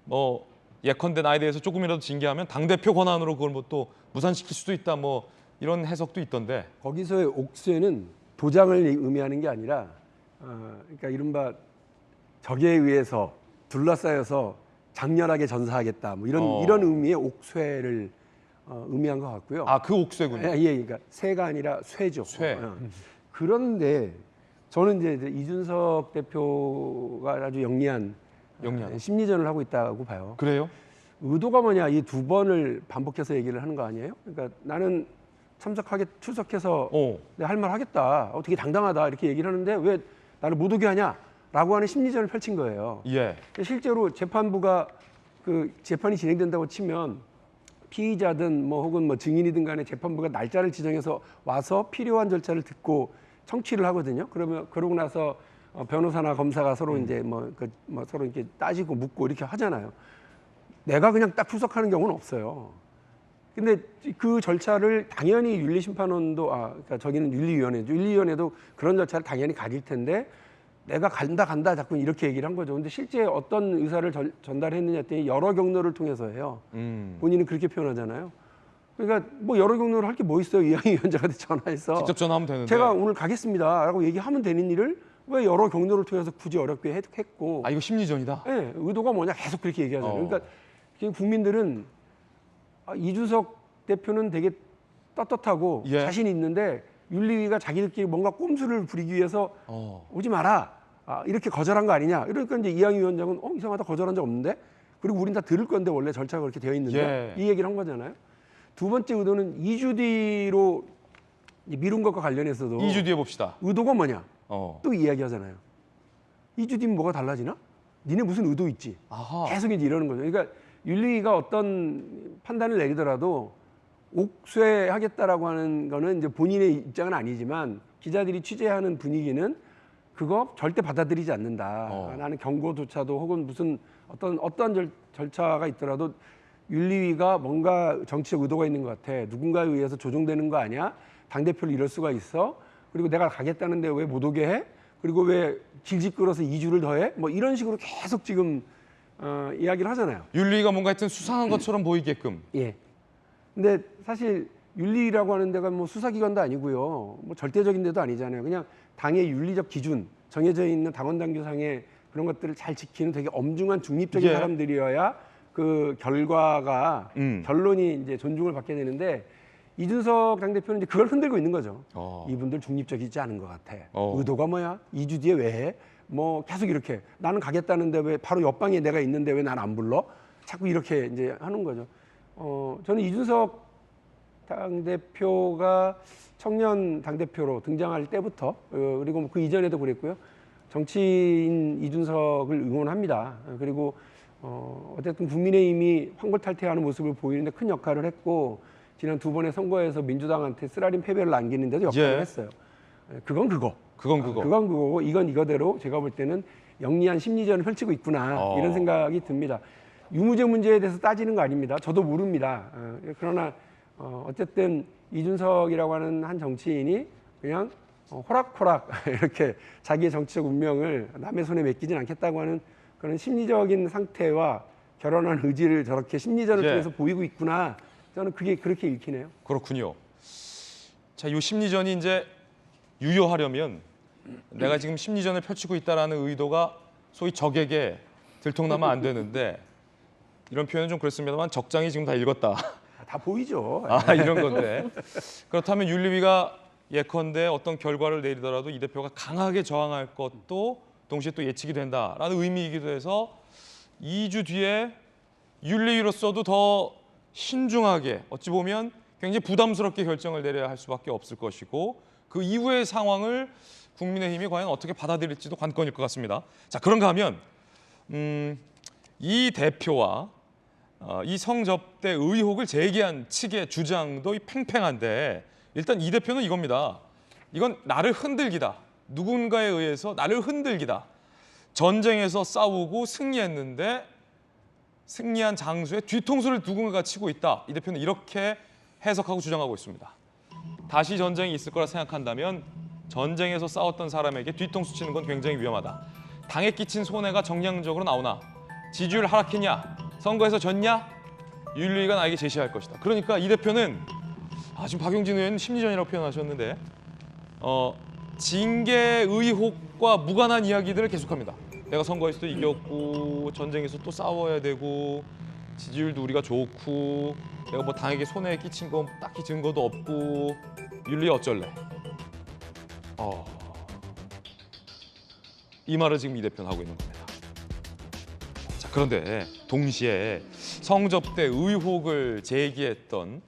뭐 예컨대 나에 대해서 조금이라도 징계하면 당대표 권한으로 그걸 뭐 또 무산시킬 수도 있다, 뭐 이런 해석도 있던데. 거기서의 옥쇠는 도장을 의미하는 게 아니라 그러니까 이른바 적에 의해서 둘러싸여서 장렬하게 전사하겠다, 뭐 이런 의미의 옥쇠를 의미한 것 같고요. 아, 그 옥쇠군요. 예, 그러니까 쇠가 아니라 쇠죠. 쇠. 그런데 저는 이제 이준석 대표가 아주 영리한 심리전을 하고 있다고 봐요. 그래요? 의도가 뭐냐, 이 두 번을 반복해서 얘기를 하는 거 아니에요? 그러니까 나는 출석해서 내가 할 말 하겠다, 되게 당당하다 이렇게 얘기를 하는데 왜 나를 못 오게 하냐라고 하는 심리전을 펼친 거예요. 예. 실제로 재판부가 그 재판이 진행된다고 치면 피의자든 뭐 혹은 뭐 증인이든 간에 재판부가 날짜를 지정해서 와서 필요한 절차를 듣고 청취를 하거든요. 그러고 나서 변호사나 검사가 서로 이제 서로 이렇게 따지고 묻고 이렇게 하잖아요. 내가 그냥 딱 출석하는 경우는 없어요. 근데 그 절차를 당연히 윤리심판원도 그러니까 저기는 윤리위원회도 그런 절차를 당연히 가질 텐데, 내가 간다 자꾸 이렇게 얘기를 한 거죠. 근데 실제 어떤 의사를 전달했느냐 했더니 여러 경로를 통해서 해요. 본인은 그렇게 표현하잖아요. 그러니까 뭐 여러 경로를 할 게 뭐 있어요. 이양희 위원장한테 전화해서 직접 전화하면 되는데, 제가 오늘 가겠습니다라고 얘기하면 되는 일을 왜 여러 경로를 통해서 굳이 어렵게 했고. 아, 이거 심리전이다? 네, 의도가 뭐냐 계속 그렇게 얘기하잖아요. 그러니까 국민들은 이준석 대표는 되게 떳떳하고 자신이 있는데, 윤리위가 자기들끼리 뭔가 꼼수를 부리기 위해서 오지 마라, 이렇게 거절한 거 아니냐. 이러니까 이제 이양희 위원장은 이상하다, 거절한 적 없는데, 그리고 우린 다 들을 건데 원래 절차가 그렇게 되어 있는데, 이 얘기를 한 거잖아요. 두 번째 의도는 2주 뒤로 미룬 것과 관련해서도 2주 뒤에 봅시다. 의도가 뭐냐 또 이야기하잖아요. 2주 뒤면 뭐가 달라지나? 니네 무슨 의도 있지? 계속 이제 이러는 거죠. 그러니까 윤리위가 어떤 판단을 내리더라도 옥쇠하겠다라고 하는 거는 이제 본인의 입장은 아니지만, 기자들이 취재하는 분위기는 그거 절대 받아들이지 않는다. 나는 경고조차도 혹은 무슨 어떤 절차가 있더라도 윤리위가 뭔가 정치적 의도가 있는 것 같아. 누군가에 의해서 조종되는 거 아니야? 당대표를 이럴 수가 있어? 그리고 내가 가겠다는데 왜 못 오게 해? 그리고 왜 질질 끌어서 2주를 더해? 뭐 이런 식으로 계속 지금 이야기를 하잖아요. 윤리위가 뭔가 하여튼 수상한 것처럼 보이게끔. 예. 근데 사실 윤리라고 하는 데가 뭐 수사기관도 아니고요, 뭐 절대적인 데도 아니잖아요. 그냥 당의 윤리적 기준, 정해져 있는 당원 당규상의 그런 것들을 잘 지키는 되게 엄중한 중립적인 사람들이어야 그 결과가 결론이 이제 존중을 받게 되는데, 이준석 당대표는 이제 그걸 흔들고 있는 거죠. 이분들 중립적이지 않은 것 같아. 의도가 뭐야? 2주 뒤에 왜 해? 뭐 계속 이렇게 나는 가겠다는데 왜 바로 옆방에 내가 있는데 왜 난 안 불러? 자꾸 이렇게 이제 하는 거죠. 저는 이준석 당대표가 청년 당대표로 등장할 때부터 그리고 그 이전에도 그랬고요. 정치인 이준석을 응원합니다. 그리고 어쨌든 국민의힘이 황골탈퇴하는 모습을 보이는데 큰 역할을 했고 지난 두 번의 선거에서 민주당한테 쓰라린 패배를 남기는 데도 역할을 했어요. 그건 그거고 이건 이거대로 제가 볼 때는 영리한 심리전을 펼치고 있구나 이런 생각이 듭니다. 유무죄 문제에 대해서 따지는 거 아닙니다. 저도 모릅니다. 그러나 어쨌든 이준석이라고 하는 한 정치인이 그냥 호락호락 이렇게 자기의 정치적 운명을 남의 손에 맡기진 않겠다고 하는 그런 심리적인 상태와 결혼한 의지를 저렇게 심리전을 통해서 보이고 있구나. 저는 그게 그렇게 읽히네요. 그렇군요. 자, 이 심리전이 이제 유효하려면 내가 지금 심리전을 펼치고 있다라는 의도가 소위 적에게 들통나면 안 되는데 이런 표현은 좀 그렇습니다만 적장이 지금 다 읽었다. 다 보이죠. 이런 건데. 그렇다면 윤리위가 예컨대 어떤 결과를 내리더라도 이 대표가 강하게 저항할 것도 동시에 또 예측이 된다라는 의미이기도 해서 2주 뒤에 윤리위로서도 더 신중하게 어찌 보면 굉장히 부담스럽게 결정을 내려야 할 수밖에 없을 것이고 그 이후의 상황을 국민의힘이 과연 어떻게 받아들일지도 관건일 것 같습니다. 자, 그런가 하면 이 대표와 이 성접대 의혹을 제기한 측의 주장도 팽팽한데 일단 이 대표는 이겁니다. 이건 나를 흔들기다. 누군가에 의해서 나를 흔들기다. 전쟁에서 싸우고 승리했는데 승리한 장소에 뒤통수를 누군가가 치고 있다. 이 대표는 이렇게 해석하고 주장하고 있습니다. 다시 전쟁이 있을 거라 생각한다면 전쟁에서 싸웠던 사람에게 뒤통수 치는 건 굉장히 위험하다. 당에 끼친 손해가 정량적으로 나오나 지지율 하락했냐? 선거에서 졌냐? 윤리위가 나에게 제시할 것이다. 그러니까 이 대표는 지금 박용진 의원은 심리전이라고 표현하셨는데 징계 의혹과 무관한 이야기들을 계속합니다. 내가 선거에서도 이겼고 전쟁에서 또 싸워야 되고 지지율도 우리가 좋고 내가 뭐 당에게 손해 끼친 건 딱히 증거도 없고 윤리 어쩔래? 이 말을 지금 이 대표는 하고 있는 겁니다. 자, 그런데 동시에 성접대 의혹을 제기했던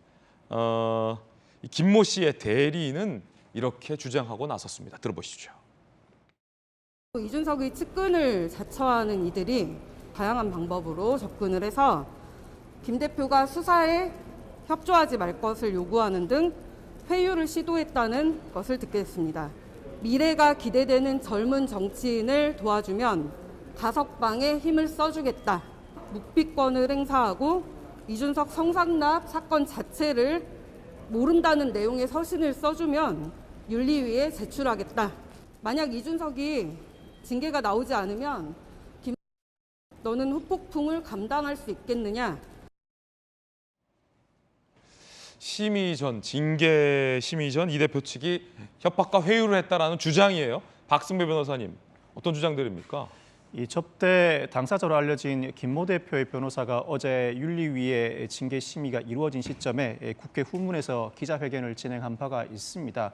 김모 씨의 대리인은 이렇게 주장하고 나섰습니다. 들어보시죠. 이준석의 측근을 자처하는 이들이 다양한 방법으로 접근을 해서 김 대표가 수사에 협조하지 말 것을 요구하는 등 회유를 시도했다는 것을 듣게 됐습니다. 미래가 기대되는 젊은 정치인을 도와주면 가석방에 힘을 써주겠다. 묵비권을 행사하고 이준석 성상납 사건 자체를 모른다는 내용의 서신을 써주면 윤리위에 제출하겠다. 만약 이준석이 징계가 나오지 않으면 너는 후폭풍을 감당할 수 있겠느냐? 심의전, 징계 심의전 이 대표 측이 협박과 회유를 했다라는 주장이에요. 박승배 변호사님, 어떤 주장들입니까? 이 접대 당사자로 알려진 김모 대표의 변호사가 어제 윤리위의 징계 심의가 이루어진 시점에 국회 후문에서 기자회견을 진행한 바가 있습니다.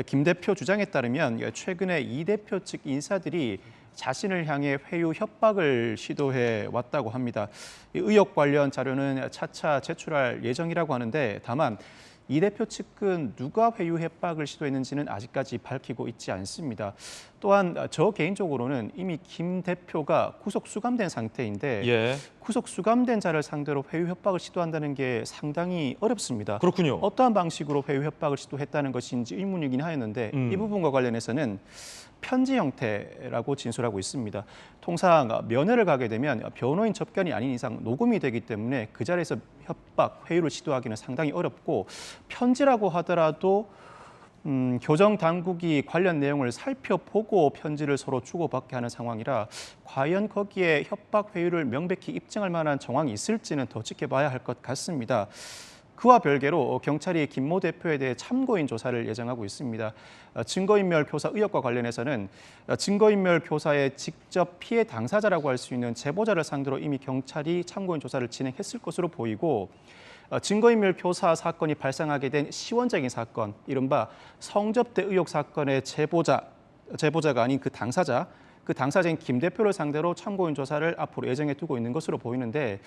김 대표 주장에 따르면 최근에 이 대표 측 인사들이 자신을 향해 회유 협박을 시도해 왔다고 합니다. 의혹 관련 자료는 차차 제출할 예정이라고 하는데 다만 이 대표 측은 누가 회유 협박을 시도했는지는 아직까지 밝히고 있지 않습니다. 또한 저 개인적으로는 이미 김 대표가 구속 수감된 상태인데 구속 수감된 자를 상대로 회유 협박을 시도한다는 게 상당히 어렵습니다. 그렇군요. 어떠한 방식으로 회유 협박을 시도했다는 것인지 의문이긴 하였는데 이 부분과 관련해서는 편지 형태라고 진술하고 있습니다. 통상 면회를 가게 되면 변호인 접견이 아닌 이상 녹음이 되기 때문에 그 자리에서 협박, 회유를 시도하기는 상당히 어렵고 편지라고 하더라도 교정 당국이 관련 내용을 살펴보고 편지를 서로 주고받게 하는 상황이라 과연 거기에 협박, 회유를 명백히 입증할 만한 정황이 있을지는 더 지켜봐야 할 것 같습니다. 그와 별개로 경찰이 김모 대표에 대해 참고인 조사를 예정하고 있습니다. 증거인멸 교사 의혹과 관련해서는 증거인멸 교사의 직접 피해 당사자라고 할 수 있는 제보자를 상대로 이미 경찰이 참고인 조사를 진행했을 것으로 보이고 증거인멸 교사 사건이 발생하게 된 시원적인 사건, 이른바 성접대 의혹 사건의 제보자가 아닌 그 당사자인 김 대표를 상대로 참고인 조사를 앞으로 예정해 두고 있는 것으로 보이는데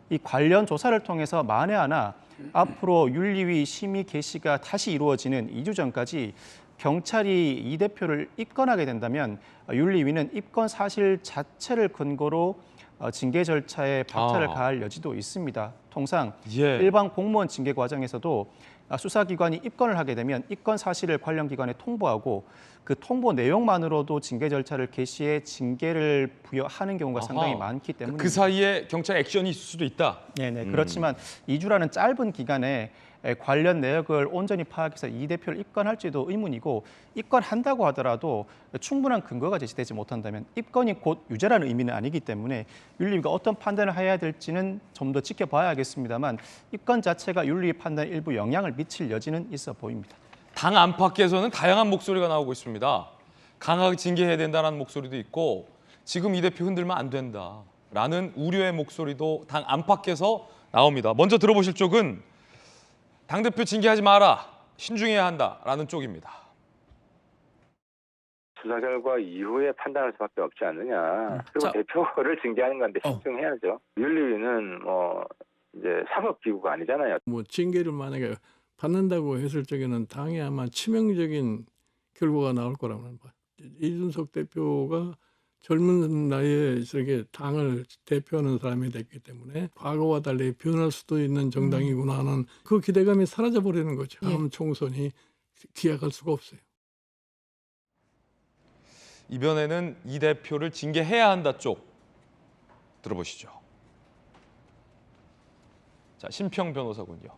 이 관련 조사를 통해서 만에 하나 앞으로 윤리위 심의 개시가 다시 이루어지는 2주 전까지 경찰이 이 대표를 입건하게 된다면 윤리위는 입건 사실 자체를 근거로 징계 절차에 박차를 가할 여지도 있습니다. 통상 일반 공무원 징계 과정에서도 수사기관이 입건을 하게 되면 입건 사실을 관련 기관에 통보하고 그 통보 내용만으로도 징계 절차를 개시해 징계를 부여하는 경우가 상당히 많기 때문에 그 사이에 경찰 액션이 있을 수도 있다. 네네. 그렇지만 2주라는 짧은 기간에 관련 내역을 온전히 파악해서 이 대표를 입건할지도 의문이고 입건한다고 하더라도 충분한 근거가 제시되지 못한다면 입건이 곧 유죄라는 의미는 아니기 때문에 윤리위가 어떤 판단을 해야 될지는 좀 더 지켜봐야겠습니다만 입건 자체가 윤리위 판단에 일부 영향을 미칠 여지는 있어 보입니다. 당 안팎에서는 다양한 목소리가 나오고 있습니다. 강하게 징계해야 된다는 목소리도 있고 지금 이 대표 흔들면 안 된다라는 우려의 목소리도 당 안팎에서 나옵니다. 먼저 들어보실 쪽은 당대표 징계하지 마라, 신중해야 한다라는 쪽입니다. 수사 결과 이후에 판단할 수밖에 없지 않느냐. 그리고 대표를 징계하는 건데 신중해야죠. 윤리위는 이제 사법기구가 아니잖아요. 징계를 만약에 받는다고 했을 적에는 당에 아마 치명적인 결과가 나올 거라고 봐요. 이준석 대표가 젊은 나이에 저렇게 당을 대표하는 사람이 됐기 때문에 과거와 달리 변할 수도 있는 정당이구나 하는 그 기대감이 사라져버리는 거죠. 다음 총선이 기약할 수가 없어요. 이번에는 이 대표를 징계해야 한다 쪽 들어보시죠. 자, 심평 변호사군요.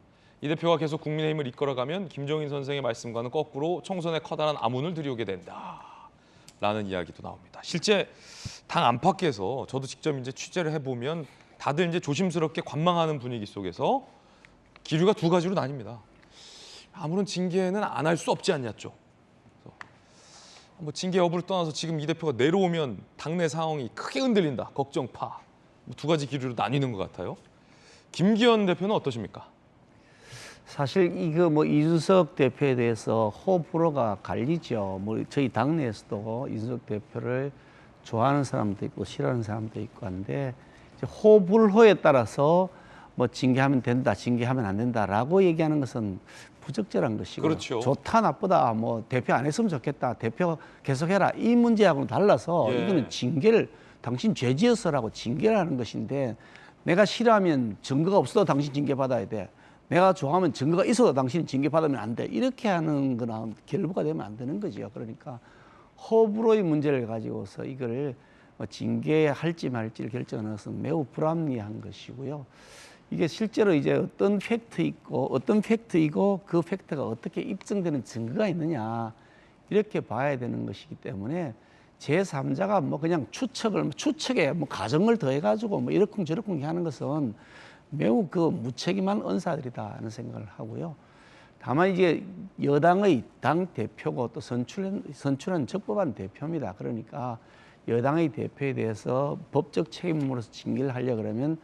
이 대표가 계속 국민의힘을 이끌어가면 김종인 선생의 말씀과는 거꾸로 총선에 커다란 암운을 들이오게 된다라는 이야기도 나옵니다. 실제 당 안팎에서 저도 직접 이제 취재를 해보면 다들 이제 조심스럽게 관망하는 분위기 속에서 기류가 두 가지로 나뉩니다. 아무런 징계는 안 할 수 없지 않냐 쪽. 징계 여부를 떠나서 지금 이 대표가 내려오면 당내 상황이 크게 흔들린다. 걱정파. 두 가지 기류로 나뉘는 것 같아요. 김기현 대표는 어떠십니까? 사실 이거 이준석 대표에 대해서 호불호가 갈리죠. 저희 당내에서도 이준석 대표를 좋아하는 사람도 있고 싫어하는 사람도 있고 한데 호불호에 따라서 징계하면 된다, 징계하면 안 된다라고 얘기하는 것은 부적절한 것이고 그렇죠. 좋다 나쁘다 대표 안 했으면 좋겠다, 대표 계속해라 이 문제하고는 달라서 이거는 징계를 당신 죄지어서라고 징계를 하는 것인데 내가 싫어하면 증거가 없어도 당신 징계받아야 돼. 내가 좋아하면 증거가 있어도 당신이 징계받으면 안 돼. 이렇게 하는 거나 결부가 되면 안 되는 거죠. 그러니까 호불호의 문제를 가지고서 이걸 징계할지 말지를 결정하는 것은 매우 불합리한 것이고요. 이게 실제로 이제 어떤 팩트이고 그 팩트가 어떻게 입증되는 증거가 있느냐 이렇게 봐야 되는 것이기 때문에 제3자가 그냥 추측에 가정을 더해가지고 이러쿵저러쿵 하는 것은 매우 무책임한 언사들이다 하는 생각을 하고요. 다만 이제 여당의 당 대표고 또 선출한 적법한 대표입니다. 그러니까 여당의 대표에 대해서 법적 책임으로서 징계를 하려 그러면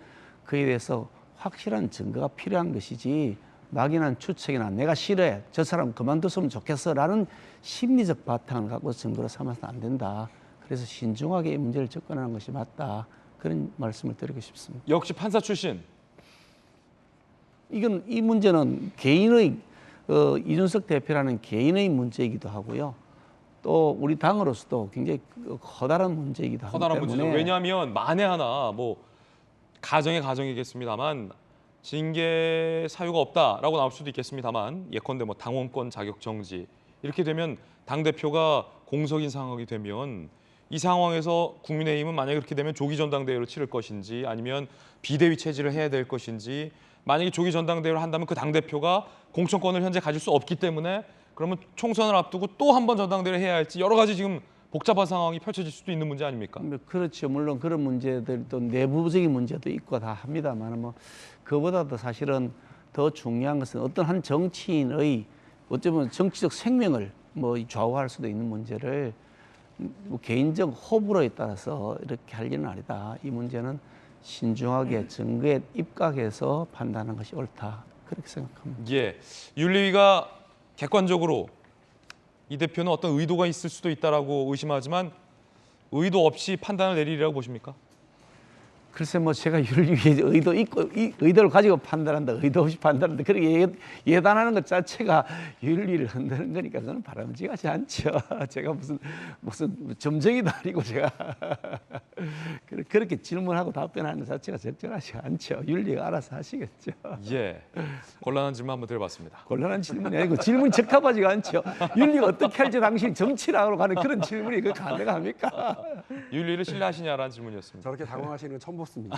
그에 대해서 확실한 증거가 필요한 것이지 막연한 추측이나 내가 싫어해 저 사람 그만뒀으면 좋겠어라는 심리적 바탕을 갖고 증거로 삼아서는 안 된다. 그래서 신중하게 이 문제를 접근하는 것이 맞다. 그런 말씀을 드리고 싶습니다. 역시 판사 출신. 이 문제는 개인의 이준석 대표라는 개인의 문제이기도 하고요. 또 우리 당으로서도 굉장히 커다란 문제이기도 하기 때문에. 문제죠. 왜냐하면 만에 하나 가정이겠습니다만 징계 사유가 없다라고 나올 수도 있겠습니다만 예컨대 당원권 자격 정지 이렇게 되면 당 대표가 공석인 상황이 되면 이 상황에서 국민의힘은 만약에 그렇게 되면 조기 전당대회를 치를 것인지 아니면 비대위 체제를 해야 될 것인지 만약에 조기 전당대회를 한다면 그 당 대표가 공천권을 현재 가질 수 없기 때문에 그러면 총선을 앞두고 또 한 번 전당대회를 해야 할지 여러 가지 지금 복잡한 상황이 펼쳐질 수도 있는 문제 아닙니까? 그렇죠. 물론 그런 문제들도 내부적인 문제도 있고 다 합니다만 그보다도 사실은 더 중요한 것은 어떤 한 정치인의 어쩌면 정치적 생명을 좌우할 수도 있는 문제를 개인적 호불호에 따라서 이렇게 할 일은 아니다. 이 문제는 신중하게 증거에 입각해서 판단하는 것이 옳다. 그렇게 생각합니다. 예, 윤리위가 객관적으로 이 대표는 어떤 의도가 있을 수도 있다라고 의심하지만 의도 없이 판단을 내리리라고 보십니까? 글쎄 뭐 제가 윤리위에 의도를 가지고 판단한다, 의도 없이 판단한다, 그렇게 예단하는 것 자체가 윤리를 흔드는 거니까 저는 바람직하지 않죠. 제가 무슨 점쟁이도 아니고 제가 그렇게 질문하고 답변하는 것 자체가 적절하지 않죠. 윤리가 알아서 하시겠죠. 예, 곤란한 질문 한번 드려봤습니다. 곤란한 질문이 아니고 질문이 적합하지가 않죠. 윤리가 어떻게 할지 당신이 정치라고 하는 그런 질문이 그 가능합니까? 윤리를 신뢰하시냐라는 질문이었습니다. 저렇게 당황하시는 건 처음 봤습니다.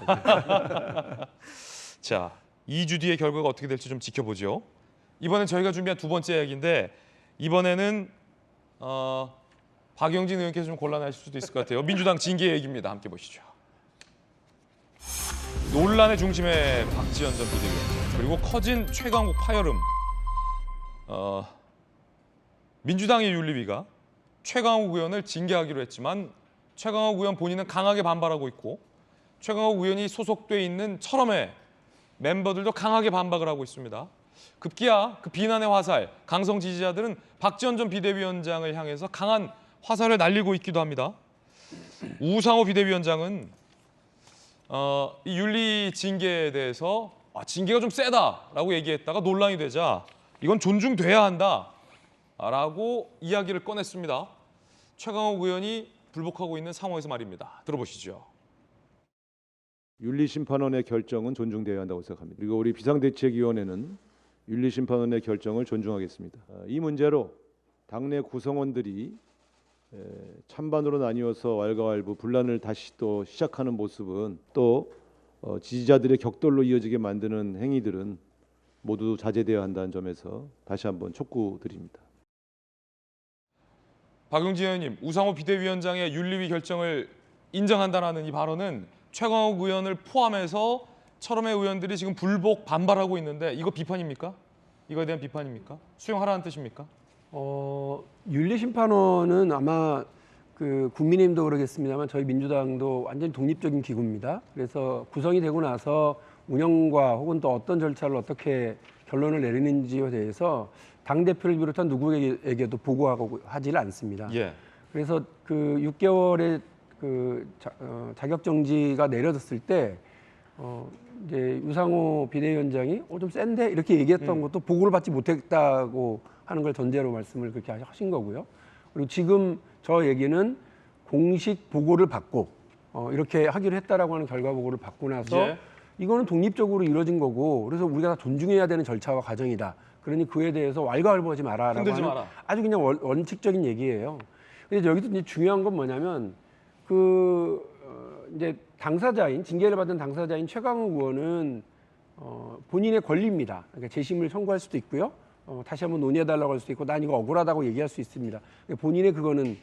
자, 2주 뒤의 결과가 어떻게 될지 좀 지켜보죠. 이번엔 저희가 준비한 두 번째 이야기인데 이번에는 박영진 의원께서 좀 곤란하실 수도 있을 것 같아요. 민주당 징계 얘기입니다. 함께 보시죠. 논란의 중심에 박지원 전 비대위원장 그리고 커진 최강욱 파열음. 민주당의 윤리위가 최강욱 의원을 징계하기로 했지만 최강욱 의원 본인은 강하게 반발하고 있고 최강욱 의원이 소속돼 있는 철험의 멤버들도 강하게 반박을 하고 있습니다. 급기야 그 비난의 화살, 강성 지지자들은 박지원 전 비대위원장을 향해서 강한 화살을 날리고 있기도 합니다. 우상호 비대위원장은 이 윤리 징계에 대해서 징계가 좀 세다라고 얘기했다가 논란이 되자 이건 존중돼야 한다라고 이야기를 꺼냈습니다. 최강욱 의원이 불복하고 있는 상황에서 말입니다. 들어보시죠. 윤리심판원의 결정은 존중되어야 한다고 생각합니다. 그리고 우리 비상대책위원회는 윤리심판원의 결정을 존중하겠습니다. 이 문제로 당내 구성원들이 찬반으로 나뉘어서 왈가왈부 분란을 다시 또 시작하는 모습은 또 지지자들의 격돌로 이어지게 만드는 행위들은 모두 자제되어야 한다는 점에서 다시 한번 촉구드립니다. 박용진 의원님, 우상호 비대위원장의 윤리위 결정을 인정한다라는 이 발언은 최강욱 의원을 포함해서 철험의 의원들이 지금 불복 반발하고 있는데 이거 비판입니까? 이거에 대한 비판입니까? 수용하라는 뜻입니까? 윤리심판원은 아마 그 국민의힘도 그러겠습니다만 저희 민주당도 완전히 독립적인 기구입니다. 그래서 구성이 되고 나서 운영과 혹은 또 어떤 절차를 어떻게 결론을 내리는지에 대해서 당대표를 비롯한 누구에게도 보고하고 하지를 않습니다. 예. 그래서 그 6개월의 그 자격정지가 내려졌을 때 이제 유상호 비대위원장이 좀 센데 이렇게 얘기했던 것도 보고를 받지 못했다고 하는 걸 전제로 말씀을 그렇게 하신 거고요. 그리고 지금 저 얘기는 공식 보고를 받고 이렇게 하기로 했다라고 하는 결과 보고를 받고 나서 예. 이거는 독립적으로 이루어진 거고 그래서 우리가 다 존중해야 되는 절차와 과정이다. 그러니 그에 대해서 왈가왈부하지 마라라고 흔들지 하는 마라. 아주 그냥 원칙적인 얘기예요. 근데 여기서 이제 중요한 건 뭐냐면 이제 당사자인 징계를 받은 당사자인 최강욱 의원은 본인의 권리입니다. 그러니까 재심을 청구할 수도 있고요. 다시 한번 논의해달라고 할 수도 있고 난 이거 억울하다고 얘기할 수 있습니다. 본인의 그거는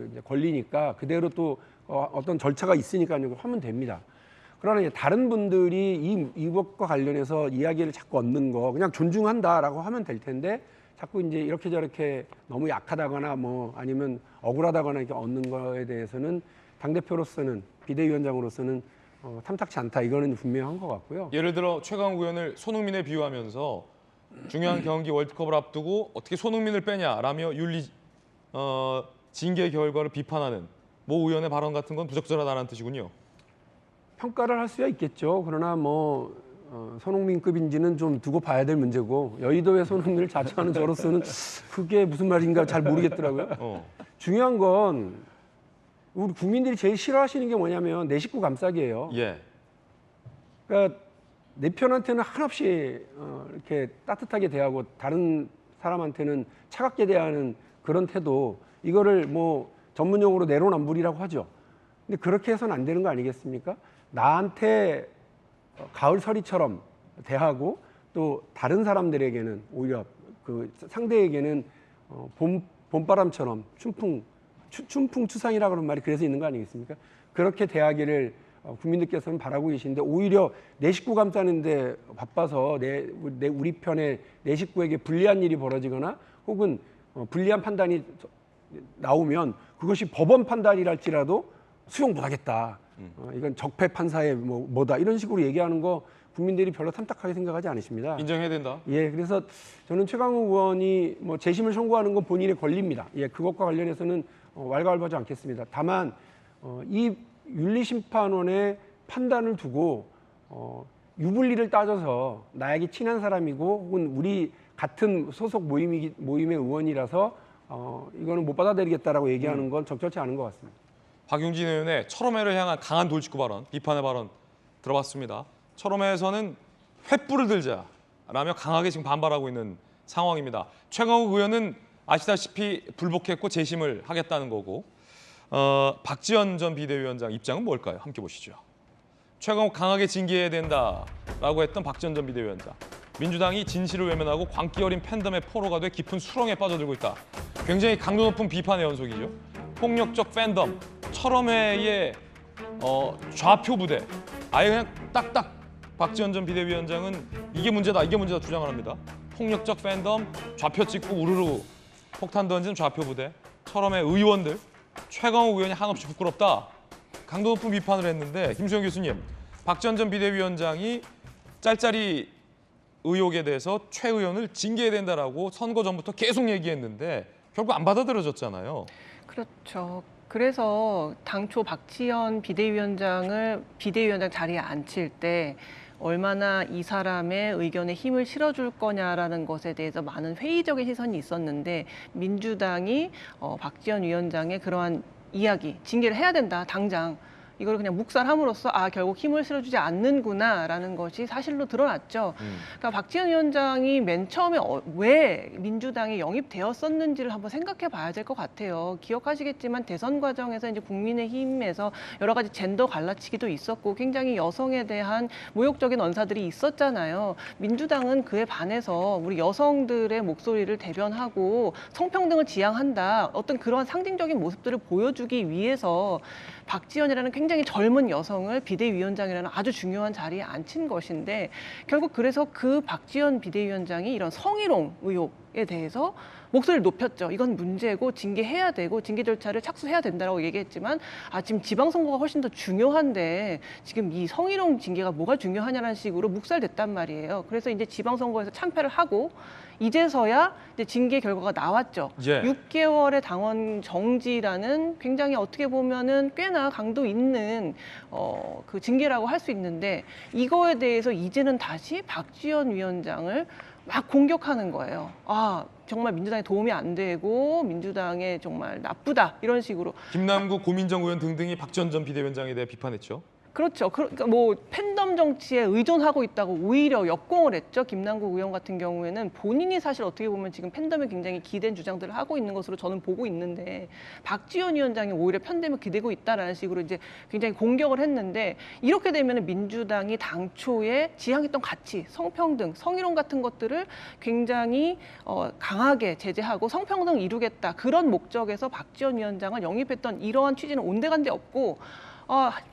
이제 권리니까 그대로 또 어떤 절차가 있으니까 하면 됩니다. 그러나 이제 다른 분들이 이것과 관련해서 이야기를 자꾸 얻는 거 그냥 존중한다라고 하면 될 텐데 자꾸 이제 이렇게 저렇게 너무 약하다거나 뭐 아니면 억울하다거나 이렇게 얻는 거에 대해서는 당대표로서는 비대위원장으로서는 탐탁치 않다. 이거는 분명한 것 같고요. 예를 들어 최강욱 의원을 손흥민에 비유하면서 중요한 경기 월드컵을 앞두고 어떻게 손흥민을 빼냐라며 윤리 징계 결과를 비판하는 모 의원의 발언 같은 건 부적절하다는 뜻이군요. 평가를 할 수야 있겠죠. 그러나 뭐 손흥민급인지는 좀 두고 봐야 될 문제고 여의도의 손흥민을 자처하는 저로서는 그게 무슨 말인가 잘 모르겠더라고요. 중요한 건 우리 국민들이 제일 싫어하시는 게 뭐냐면 내 식구 감싸기예요. 예. 그러니까 내 편한테는 한없이 이렇게 따뜻하게 대하고 다른 사람한테는 차갑게 대하는 그런 태도 이거를 뭐 전문용어로 내로남불이라고 하죠. 근데 그렇게 해서는 안 되는 거 아니겠습니까? 나한테 가을서리처럼 대하고 또 다른 사람들에게는 오히려 그 상대에게는 봄바람처럼 춘풍추상이라고 하는 말이 그래서 있는 거 아니겠습니까? 그렇게 대하기를 국민들께서는 바라고 계신데 오히려 내 식구 감싸는데 바빠서 우리 편에 내 식구에게 불리한 일이 벌어지거나 혹은 불리한 판단이 나오면 그것이 법원 판단이랄지라도 수용 못하겠다. 이건 적폐 판사의 뭐다 이런 식으로 얘기하는 거 국민들이 별로 탐탁하게 생각하지 않으십니다. 인정해야 된다. 예, 그래서 저는 최강욱 의원이 뭐 재심을 청구하는 건 본인의 권리입니다. 예, 그것과 관련해서는 왈가왈부하지 않겠습니다. 다만 이 윤리심판원의 판단을 두고 유불리를 따져서 나에게 친한 사람이고 혹은 우리 같은 소속 모임의 의원이라서 이거는 못 받아들이겠다라고 얘기하는 건 적절치 않은 것 같습니다. 박용진 의원의 철험회를 향한 강한 돌직구 발언, 비판의 발언 들어봤습니다. 철험회에서는 횃불을 들자라며 강하게 지금 반발하고 있는 상황입니다. 최강욱 의원은 아시다시피 불복했고 재심을 하겠다는 거고 박지원 전 비대위원장 입장은 뭘까요? 함께 보시죠. 최강욱 강하게 징계해야 된다라고 했던 박지원 전 비대위원장. 민주당이 진실을 외면하고 광기 어린 팬덤의 포로가 돼 깊은 수렁에 빠져들고 있다. 굉장히 강도 높은 비판의 연속이죠. 폭력적 팬덤, 철험회의 좌표 부대. 아예 그냥 딱딱 박지원 전 비대위원장은 이게 문제다 주장을 합니다. 폭력적 팬덤, 좌표 찍고 우르르 폭탄 던지는 좌표 부대, 철험회 의원들, 최강욱 의원이 한없이 부끄럽다. 강도 높은 비판을 했는데 김수영 교수님, 박지원 전 비대위원장이 짤짤이 의혹에 대해서 최 의원을 징계해야 된다라고 선거 전부터 계속 얘기했는데 결국 안 받아들여졌잖아요. 그렇죠. 그래서 당초 박지원 비대위원장을 비대위원장 자리에 앉힐 때 얼마나 이 사람의 의견에 힘을 실어줄 거냐라는 것에 대해서 많은 회의적인 시선이 있었는데 민주당이 박지원 위원장의 그러한 이야기, 징계를 해야 된다, 당장. 이걸 그냥 묵살함으로써 결국 힘을 실어주지 않는구나라는 것이 사실로 드러났죠. 그러니까 박지원 위원장이 맨 처음에 왜 민주당이 영입되었었는지를 한번 생각해 봐야 될 것 같아요. 기억하시겠지만 대선 과정에서 이제 국민의힘에서 여러 가지 젠더 갈라치기도 있었고 굉장히 여성에 대한 모욕적인 언사들이 있었잖아요. 민주당은 그에 반해서 우리 여성들의 목소리를 대변하고 성평등을 지향한다. 어떤 그런 상징적인 모습들을 보여주기 위해서 박지원이라는 굉장히 젊은 여성을 비대위원장이라는 아주 중요한 자리에 앉힌 것인데 결국 그래서 그 박지원 비대위원장이 이런 성희롱 의혹에 대해서 목소리를 높였죠. 이건 문제고 징계해야 되고 징계 절차를 착수해야 된다고 얘기했지만 지금 지방선거가 훨씬 더 중요한데 지금 이 성희롱 징계가 뭐가 중요하냐는 식으로 묵살됐단 말이에요. 그래서 이제 지방선거에서 참패를 하고 이제서야 이제 징계 결과가 나왔죠. 예. 6개월의 당원 정지라는 굉장히 어떻게 보면은 꽤나 강도 있는 그 징계라고 할 수 있는데 이거에 대해서 이제는 다시 박지원 위원장을 막 공격하는 거예요. 정말 민주당에 도움이 안 되고 민주당에 정말 나쁘다 이런 식으로. 김남국, 고민정 의원 등등이 박지원 전 비대위원장에 대해 비판했죠. 그렇죠. 그러니까 뭐 팬덤 정치에 의존하고 있다고 오히려 역공을 했죠. 김남국 의원 같은 경우에는 본인이 사실 어떻게 보면 지금 팬덤에 굉장히 기댄 주장들을 하고 있는 것으로 저는 보고 있는데 박지원 위원장이 오히려 팬덤에 기대고 있다라는 식으로 이제 굉장히 공격을 했는데 이렇게 되면 민주당이 당초에 지향했던 가치, 성평등, 성희롱 같은 것들을 굉장히 강하게 제재하고 성평등을 이루겠다 그런 목적에서 박지원 위원장을 영입했던 이러한 취지는 온데간데 없고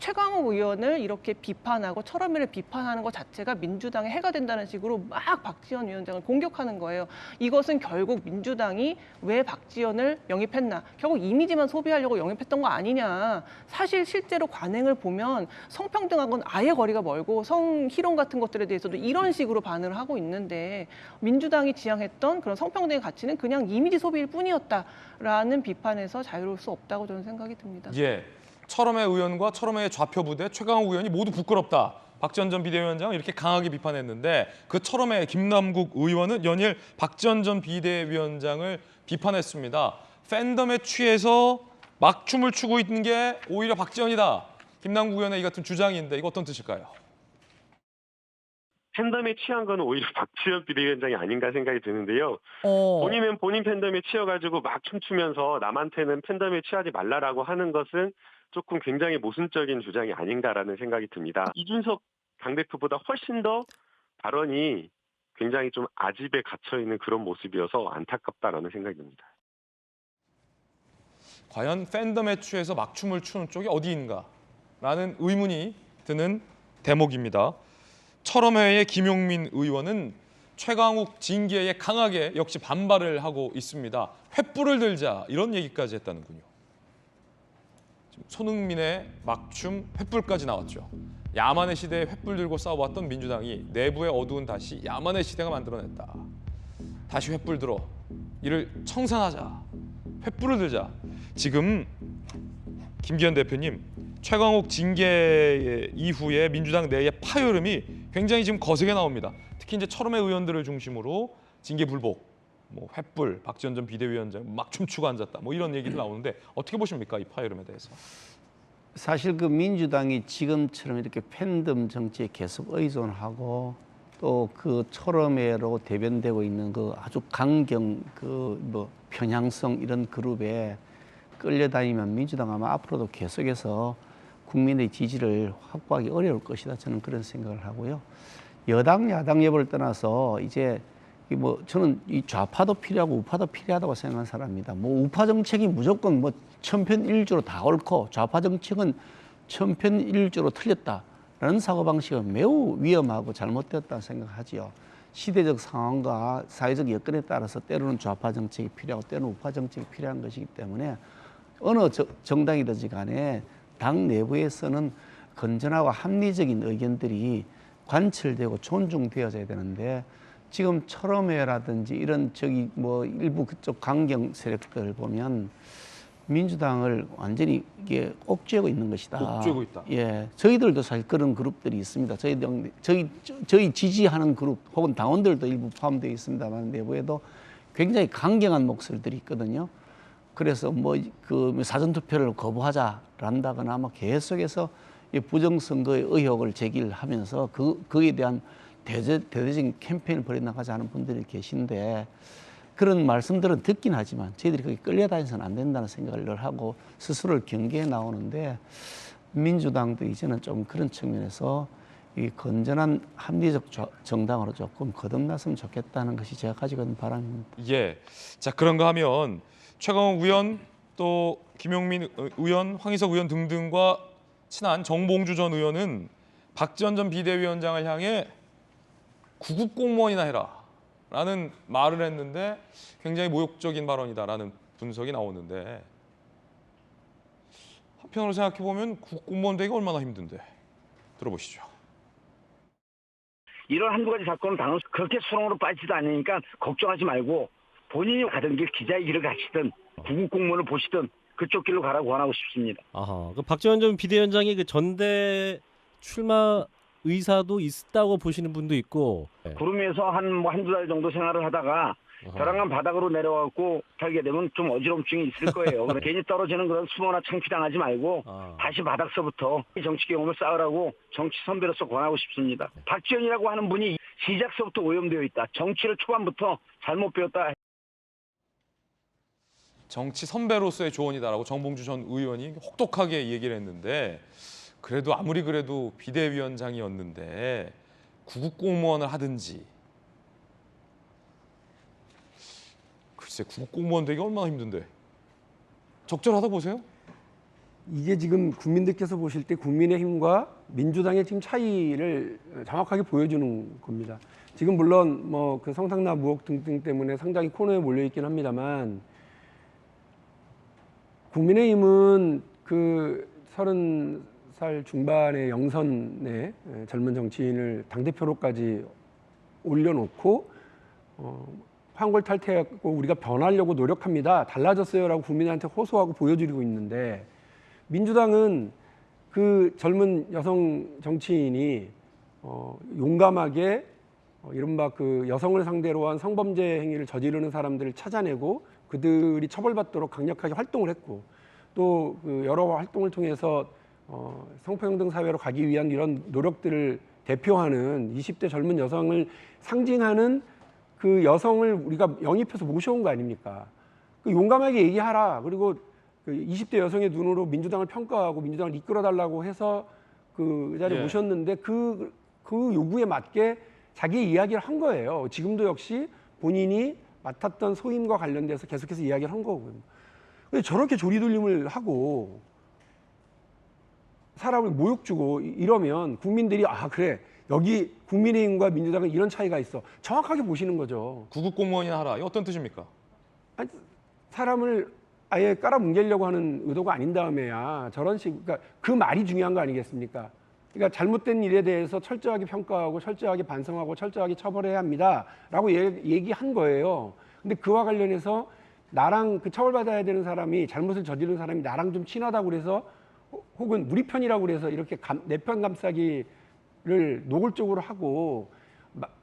최강욱 의원을 이렇게 비판하고 철험회를 비판하는 것 자체가 민주당에 해가 된다는 식으로 막 박지원 위원장을 공격하는 거예요. 이것은 결국 민주당이 왜 박지원을 영입했나. 결국 이미지만 소비하려고 영입했던 거 아니냐. 사실 실제로 관행을 보면 성평등하고는 아예 거리가 멀고 성희롱 같은 것들에 대해서도 이런 식으로 반응을 하고 있는데 민주당이 지향했던 그런 성평등의 가치는 그냥 이미지 소비일 뿐이었다라는 비판에서 자유로울 수 없다고 저는 생각이 듭니다. 예. 철험회 의원과 철험회의 좌표 부대 최강욱 의원이 모두 부끄럽다. 박지원 전 비대위원장은 이렇게 강하게 비판했는데 그 철험회 김남국 의원은 연일 박지원 전 비대위원장을 비판했습니다. 팬덤에 취해서 막춤을 추고 있는 게 오히려 박지원이다. 김남국 의원의 이 같은 주장인데 이거 어떤 뜻일까요? 팬덤에 취한 건 오히려 박지원 비대위원장이 아닌가 생각이 드는데요. 본인은 본인 팬덤에 취해가지고 막 춤추면서 남한테는 팬덤에 취하지 말라라고 하는 것은 조금 굉장히 모순적인 주장이 아닌가라는 생각이 듭니다. 이준석 당대표보다 훨씬 더 발언이 굉장히 좀 아집에 갇혀있는 그런 모습이어서 안타깝다라는 생각이 듭니다. 과연 팬덤에 취해서 막춤을 추는 쪽이 어디인가라는 의문이 드는 대목입니다. 철험회의 김용민 의원은 최강욱 징계에 강하게 역시 반발을 하고 있습니다. 횃불을 들자 이런 얘기까지 했다는군요. 지금 손흥민의 막춤 횃불까지 나왔죠. 야만의 시대에 횃불 들고 싸워왔던 민주당이 내부의 어두운 다시 야만의 시대가 만들어냈다. 다시 횃불 들어 이를 청산하자. 횃불을 들자. 지금 김기현 대표님 최강욱 징계 이후에 민주당 내의 파열음이 굉장히 지금 거세게 나옵니다. 특히 이제 철험의 의원들을 중심으로 징계 불복, 뭐 횃불, 박지원 전 비대위원장 막 춤추고 앉았다, 뭐 이런 얘기들 나오는데 어떻게 보십니까, 이 파열음에 대해서? 사실 그 민주당이 지금처럼 이렇게 팬덤 정치에 계속 의존하고 또 그 철험회로 대변되고 있는 그 아주 강경 그 뭐 편향성 이런 그룹에 끌려다니면 민주당 아마 앞으로도 계속해서 국민의 지지를 확보하기 어려울 것이다. 저는 그런 생각을 하고요. 여당 야당 여부를 떠나서 이제 뭐 저는 이 좌파도 필요하고 우파도 필요하다고 생각하는 사람입니다. 뭐 우파 정책이 무조건 뭐 천편일주로 다 옳고 좌파 정책은 천편일주로 틀렸다라는 사고방식은 매우 위험하고 잘못되었다고 생각하지요. 시대적 상황과 사회적 여건에 따라서 때로는 좌파 정책이 필요하고 때로는 우파 정책이 필요한 것이기 때문에 어느 정당이든지 간에 당 내부에서는 건전하고 합리적인 의견들이 관철되고 존중되어져야 되는데 지금 철험회라든지 이런 저기 뭐 일부 그쪽 강경 세력들 보면 민주당을 완전히 이게 옥죄고 있는 것이다. 옥죄고 있다. 예, 저희들도 사실 그런 그룹들이 있습니다. 저희 지지하는 그룹 혹은 당원들도 일부 포함되어 있습니다만 내부에도 굉장히 강경한 목소리들이 있거든요. 그래서 뭐 그 사전 투표를 거부하자란다거나 뭐 계속해서 이 부정선거의 의혹을 제기하면서 그에 대한 대대적인 캠페인을 벌여나가자 하는 분들이 계신데 그런 말씀들은 듣긴 하지만 저희들이 거기 끌려다니서는 안 된다는 생각을 늘 하고 스스로를 경계해 나오는데 민주당도 이제는 좀 그런 측면에서 이 건전한 합리적 정당으로 조금 거듭났으면 좋겠다는 것이 제가 가지고 있는 바람입니다. 예. 자, 그런가 하면 최강욱 의원 또 김용민 의원, 황희석 의원 등등과 친한 정봉주 전 의원은 박지원 전 비대위원장을 향해 구급 공무원이나 해라 라는 말을 했는데 굉장히 모욕적인 발언이다라는 분석이 나오는데 한편으로 생각해보면 구급 공무원 되기가 얼마나 힘든데 들어보시죠. 이런 한두 가지 사건은 당연 그렇게 수렁으로 빠지지도 않으니까 걱정하지 말고 본인이 가던 길 기자의 길을 가시든 구급 공무원을 보시든 그쪽 길로 가라고 권하고 싶습니다. 아하, 그 박지원 전 비대위원장이 그 전대 출마 의사도 있다고 보시는 분도 있고 구름에서 한두 달 정도 생활을 하다가 벼랑간 바닥으로 내려가고 살게 되면 좀 어지럼증이 있을 거예요. 괜히 떨어지는 그런 수모나 창피당하지 말고 다시 바닥서부터 정치 경험을 쌓으라고 정치 선배로서 권하고 싶습니다. 박지원이라고 하는 분이 시작서부터 오염되어 있다. 정치를 초반부터 잘못 배웠다. 정치 선배로서의 조언이다라고 정봉주 전 의원이 혹독하게 얘기를 했는데 그래도 아무리 그래도 비대위원장이었는데 구급 공무원을 하든지 글쎄 구급 공무원 되기 얼마나 힘든데 적절하다 보세요? 이게 지금 국민들께서 보실 때 국민의힘과 민주당의 지금 차이를 정확하게 보여주는 겁니다. 지금 물론 뭐 그 성상납 의혹 등등 때문에 상당히 코너에 몰려 있긴 합니다만 국민의힘은 그 30살 중반의 영선의 젊은 정치인을 당대표로까지 올려놓고 환골탈태하고 우리가 변하려고 노력합니다. 달라졌어요라고 국민한테 호소하고 보여드리고 있는데 민주당은 그 젊은 여성 정치인이 용감하게 이른바 그 여성을 상대로 한 성범죄 행위를 저지르는 사람들을 찾아내고 그들이 처벌받도록 강력하게 활동을 했고 또 그 여러 활동을 통해서 성평등 사회로 가기 위한 이런 노력들을 대표하는 20대 젊은 여성을 상징하는 그 여성을 우리가 영입해서 모셔온 거 아닙니까? 그 용감하게 얘기하라. 그리고 그 20대 여성의 눈으로 민주당을 평가하고 민주당을 이끌어달라고 해서 그 자리에 모셨는데 그 요구에 맞게 자기의 이야기를 한 거예요. 지금도 역시 본인이 맡았던 소임과 관련돼서 계속해서 이야기를 한 거고요. 근데 저렇게 조리돌림을 하고 사람을 모욕 주고 이러면 국민들이 아 그래 여기 국민의힘과 민주당은 이런 차이가 있어 정확하게 보시는 거죠. 구급 공무원이나 하라. 이거 어떤 뜻입니까? 아니, 사람을 아예 깔아뭉개려고 하는 의도가 아닌 다음에야 저런 그러니까 그 말이 중요한 거 아니겠습니까? 그러니까 잘못된 일에 대해서 철저하게 평가하고 철저하게 반성하고 철저하게 처벌해야 합니다라고 얘기한 거예요. 근데 그와 관련해서 나랑 그 처벌받아야 되는 사람이 잘못을 저지른 사람이 나랑 좀 친하다고 그래서 혹은 우리 편이라고 그래서 이렇게 내 편 감싸기를 노골적으로 하고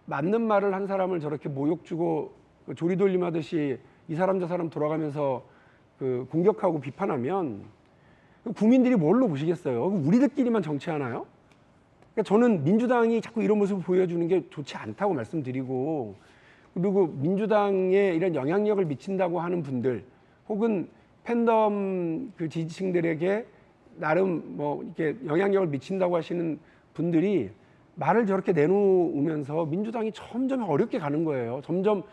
맞는 말을 한 사람을 저렇게 모욕 주고 조리돌림하듯이 이 사람 저 사람 돌아가면서 공격하고 비판하면 국민들이 뭘로 보시겠어요? 우리들끼리만 정치하나요? 그러니까 저는 민주당이 자꾸 이런 모습을 보여주는 게 좋지 않다고 말씀드리고, 그리고 민주당에 이런 영향력을 미친다고 하는 분들 혹은 팬덤 지지층들에게 나름 뭐 이렇게 영향력을 미친다고 하시는 분들이 말을 저렇게 내놓으면서 민주당이 점점 어렵게 가는 거예요. 점점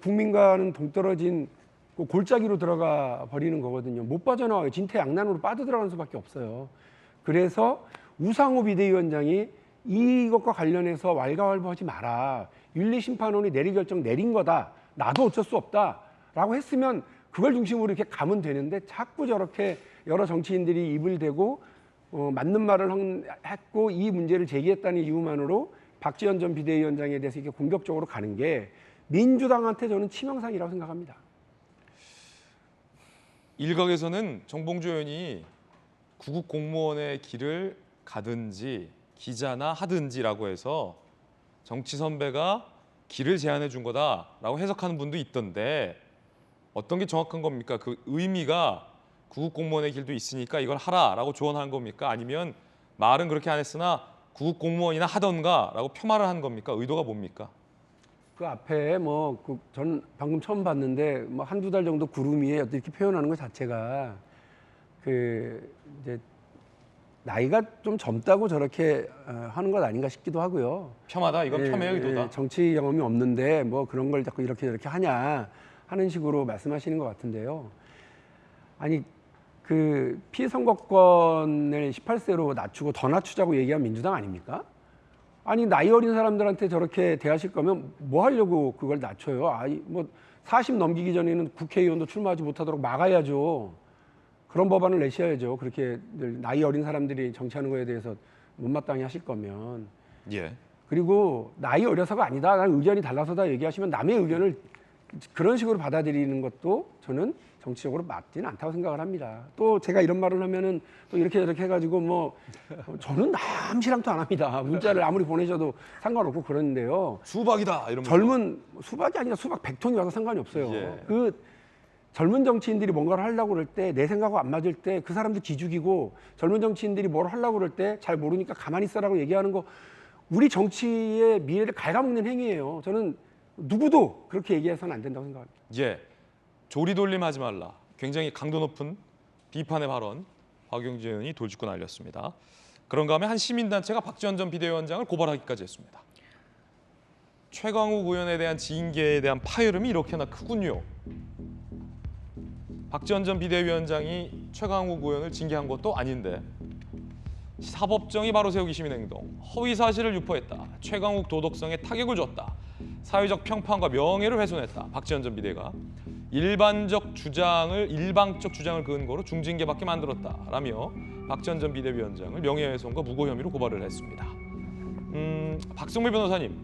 국민과는 동떨어진 골짜기로 들어가 버리는 거거든요. 못 빠져나와요. 진퇴양난으로 빠져들어가는 수밖에 없어요. 그래서 우상호 비대위원장이 이것과 관련해서 왈가왈부하지 마라. 윤리심판원이 내릴 결정 내린 거다. 나도 어쩔 수 없다. 라고 했으면 그걸 중심으로 이렇게 가면 되는데 자꾸 저렇게 여러 정치인들이 입을 대고 맞는 말을 했고 이 문제를 제기했다는 이유만으로 박지원 전 비대위원장에 대해서 이렇게 공격적으로 가는 게 민주당한테 저는 치명상이라고 생각합니다. 일각에서는 정봉주 의원이 구급 공무원의 길을 가든지 기자나 하든지라고 해서 정치 선배가 길을 제안해 준 거다라고 해석하는 분도 있던데 어떤 게 정확한 겁니까? 그 의미가 구급 공무원의 길도 있으니까 이걸 하라라고 조언한 겁니까? 아니면 말은 그렇게 안 했으나 구급 공무원이나 하던가라고 폄하를 한 겁니까? 의도가 뭡니까? 그 앞에 저는 방금 처음 봤는데 한두 달 정도 구름 위에 이렇게 표현하는 것 자체가 이제 나이가 좀 젊다고 저렇게 하는 것 아닌가 싶기도 하고요. 폄하다. 이건 폄하의 의도다. 정치 경험이 없는데 그런 걸 자꾸 이렇게 하냐 하는 식으로 말씀하시는 것 같은데요. 아니 피해 선거권을 18세로 낮추고 더 낮추자고 얘기한 민주당 아닙니까? 아니 나이 어린 사람들한테 저렇게 대하실 거면 뭐 하려고 그걸 낮춰요? 40 넘기기 전에는 국회의원도 출마하지 못하도록 막아야죠. 그런 법안을 내셔야죠. 그렇게 나이 어린 사람들이 정치하는 거에 대해서 못마땅히 하실 거면. 예. 그리고 나이 어려서가 아니다. 난 의견이 달라서다 얘기하시면 남의 의견을 그런 식으로 받아들이는 것도 저는 정치적으로 맞지는 않다고 생각을 합니다. 또 제가 이런 말을 하면은 또 이렇게 저렇게 해가지고 저는 남시랑도 안 합니다. 문자를 아무리 보내셔도 상관없고 그러는데요. 수박이다 이러면 젊은 수박이 아니라 수박 100통이 와도 상관이 없어요. 예. 젊은 정치인들이 뭔가를 하려고 그럴 때 내 생각하고 안 맞을 때 그 사람들 기죽이고 젊은 정치인들이 뭘 하려고 그럴 때 잘 모르니까 가만히 있어라고 얘기하는 거 우리 정치의 미래를 갉아먹는 행위예요. 저는 누구도 그렇게 얘기해서는 안 된다고 생각합니다. 예. 조리돌림하지 말라. 굉장히 강도 높은 비판의 발언 박용진 의원이 돌직구 날렸습니다. 그런가 하면 한 시민단체가 박지원 전 비대위원장을 고발하기까지 했습니다. 최강욱 의원에 대한 징계에 대한 파열음이 이렇게나 크군요. 박지원 전 비대위원장이 최강욱 의원을 징계한 것도 아닌데 사법정의 바로 세우기 시민행동, 허위 사실을 유포했다, 최강욱 도덕성에 타격을 줬다, 사회적 평판과 명예를 훼손했다. 박지원 전 비대가 일방적 주장을 근거로 중징계받게 만들었다라며 박지원 전 비대위원장을 명예훼손과 무고 혐의로 고발을 했습니다. 박성미 변호사님,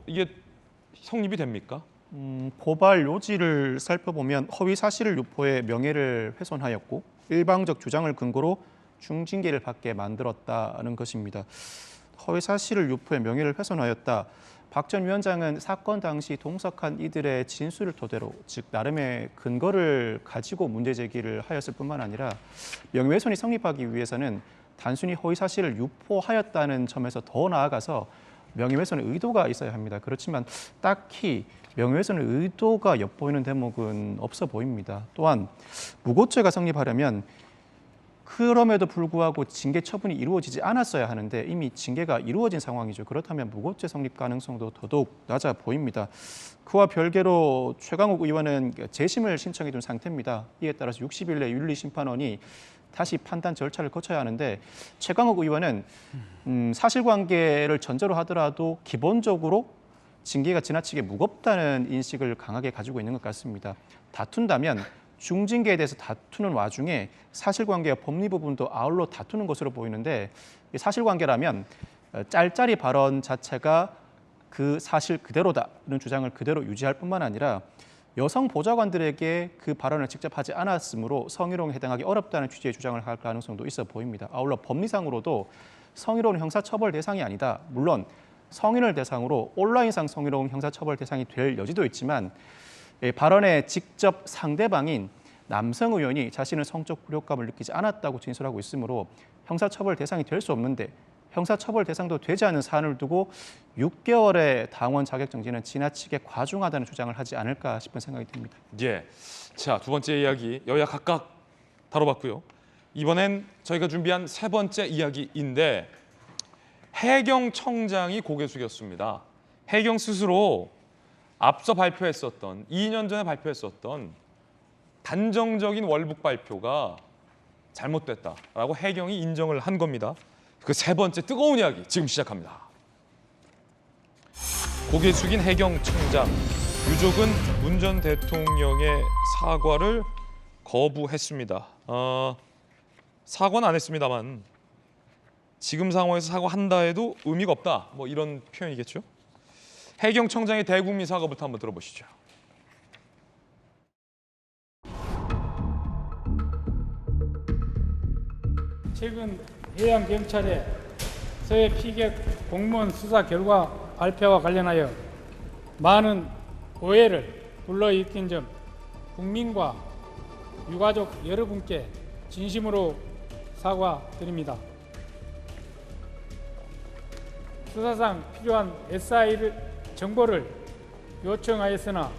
이게 성립이 됩니까? 고발 요지를 살펴보면 허위 사실을 유포해 명예를 훼손하였고 일방적 주장을 근거로 중징계를 받게 만들었다는 것입니다. 허위 사실을 유포해 명예를 훼손하였다. 박 전 위원장은 사건 당시 동석한 이들의 진술을 토대로 즉 나름의 근거를 가지고 문제 제기를 하였을 뿐만 아니라 명예훼손이 성립하기 위해서는 단순히 허위 사실을 유포하였다는 점에서 더 나아가서 명예훼손의 의도가 있어야 합니다. 그렇지만 딱히 명예훼손의 의도가 엿보이는 대목은 없어 보입니다. 또한 무고죄가 성립하려면 그럼에도 불구하고 징계 처분이 이루어지지 않았어야 하는데 이미 징계가 이루어진 상황이죠. 그렇다면 무고죄 성립 가능성도 더더욱 낮아 보입니다. 그와 별개로 최강욱 의원은 재심을 신청해 둔 상태입니다. 이에 따라서 60일 내 윤리심판원이 다시 판단 절차를 거쳐야 하는데 최강욱 의원은 사실관계를 전제로 하더라도 기본적으로 징계가 지나치게 무겁다는 인식을 강하게 가지고 있는 것 같습니다. 다툰다면 중징계에 대해서 다투는 와중에 사실관계와 법리 부분도 아울러 다투는 것으로 보이는데 사실관계라면 짤짤이 발언 자체가 그 사실 그대로다는 주장을 그대로 유지할 뿐만 아니라 여성 보좌관들에게 그 발언을 직접 하지 않았으므로 성희롱에 해당하기 어렵다는 취지의 주장을 할 가능성도 있어 보입니다. 아울러 법리상으로도 성희롱은 형사처벌 대상이 아니다. 물론 성인을 대상으로 온라인상 성희롱은 형사처벌 대상이 될 여지도 있지만 발언의 직접 상대방인 남성 의원이 자신은 성적 굴욕감을 느끼지 않았다고 진술하고 있으므로 형사처벌 대상이 될 수 없는데 형사처벌 대상도 되지 않은 사안을 두고 6개월의 당원 자격 정지는 지나치게 과중하다는 주장을 하지 않을까 싶은 생각이 듭니다. 예. 자, 두 번째 이야기 여야 각각 다뤄봤고요. 이번엔 저희가 준비한 세 번째 이야기인데 해경 청장이 고개 숙였습니다. 해경 스스로 앞서 발표했었던 2년 전에 발표했었던 단정적인 월북 발표가 잘못됐다라고 해경이 인정을 한 겁니다. 그 세 번째 뜨거운 이야기 지금 시작합니다. 고개 숙인 해경 청장, 유족은 문 전 대통령의 사과를 거부했습니다. 사과는 안 했습니다만 지금 상황에서 사과한다 해도 의미가 없다. 뭐 이런 표현이겠죠. 해경 청장의 대국민 사과부터 한번 들어보시죠. 최근 해양경찰의 서해 피격 공무원 수사 결과 발표와 관련하여 많은 오해를 불러일으킨 점 국민과 유가족 여러분께 진심으로 사과드립니다. 수사상 필요한 SI 정보를 요청하였으나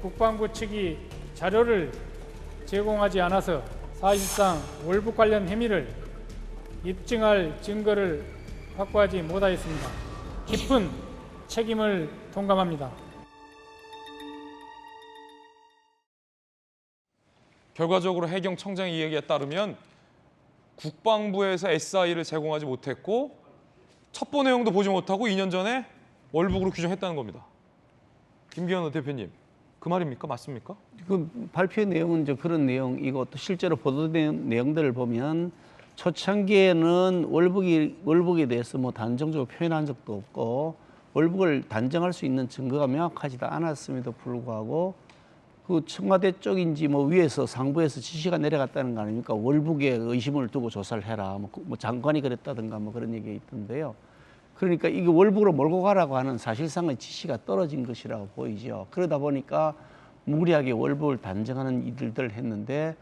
국방부 측이 자료를 제공하지 않아서 사실상 월북 관련 혐의를 입증할 증거를 확보하지 못하였습니다. 깊은 책임을 통감합니다. 결과적으로 해경 청장의 이야기에 따르면 국방부에서 SI를 제공하지 못했고 첩보 내용도 보지 못하고 2년 전에 월북으로 규정했다는 겁니다. 김기현 대표님, 그 말입니까? 맞습니까? 그 발표 내용은 이제 그런 내용이고 또 실제로 보도된 내용들을 보면 초창기에는 월북에 대해서 뭐 단정적으로 표현한 적도 없고 월북을 단정할 수 있는 증거가 명확하지도 않았음에도 불구하고 그 청와대 쪽인지 뭐 위에서 상부에서 지시가 내려갔다는 거 아닙니까? 월북에 의심을 두고 조사를 해라. 뭐 장관이 그랬다든가 뭐 그런 얘기가 있던데요. 그러니까 이게 월북으로 몰고 가라고 하는 사실상의 지시가 떨어진 것이라고 보이죠. 그러다 보니까 무리하게 월북을 단정하는 일들을 했는데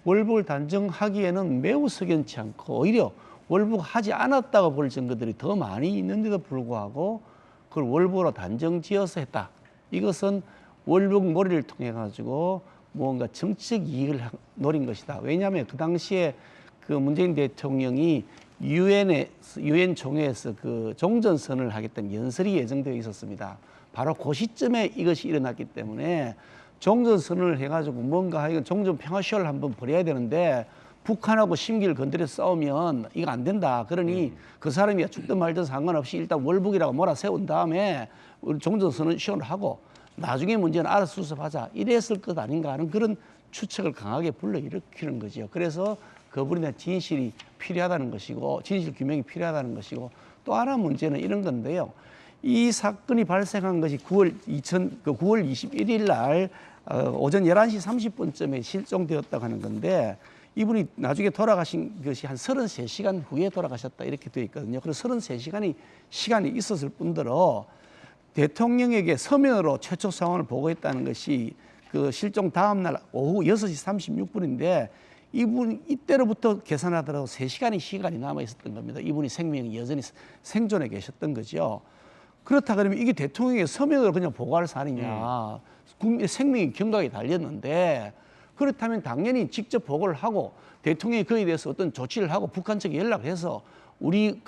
월북을 단정하기에는 매우 석연치 않고 오히려 월북하지 않았다고 볼 증거들이 더 많이 있는데도 불구하고 그걸 월북으로 단정지어서 했다. 이것은 월북 몰이를 통해 가지고 무언가 정치적 이익을 노린 것이다. 왜냐하면 그 당시에 그 문재인 대통령이 유엔 총회에서 그 종전선언을 하겠다는 연설이 예정되어 있었습니다. 바로 그 시점에 이것이 일어났기 때문에 종전선언을 해가지고 뭔가 하여간 종전평화쇼를 한번 벌여야 되는데 북한하고 심기를 건드려 싸우면 이거 안 된다. 그러니 그 사람이 죽든 말든 상관없이 일단 월북이라고 몰아세운 다음에 우리 종전선언 시원을 하고 나중에 문제는 알아서 수습하자. 이랬을 것 아닌가 하는 그런 추측을 강하게 불러일으키는 거죠. 그래서 그분에 대한 진실이 필요하다는 것이고 진실 규명이 필요하다는 것이고 또 하나 문제는 이런 건데요. 이 사건이 발생한 것이 9월 21일 날 오전 11시 30분쯤에 실종되었다고 하는 건데 이분이 나중에 돌아가신 것이 한 33시간 후에 돌아가셨다 이렇게 되어 있거든요. 그래서 33시간이 시간이 있었을 뿐더러 대통령에게 서면으로 최초 상황을 보고했다는 것이 그 실종 다음 날 오후 6시 36분인데 이분 이때로부터 계산하더라도 3시간의 시간이 남아 있었던 겁니다. 이분이 생명이 여전히 생존해 계셨던 거죠. 그렇다 그러면 이게 대통령의 서면으로 그냥 보고할 사안이냐. 국민의 생명이 경각에 달렸는데 그렇다면 당연히 직접 보고를 하고 대통령이 그에 대해서 어떤 조치를 하고 북한 측에 연락을 해서 우리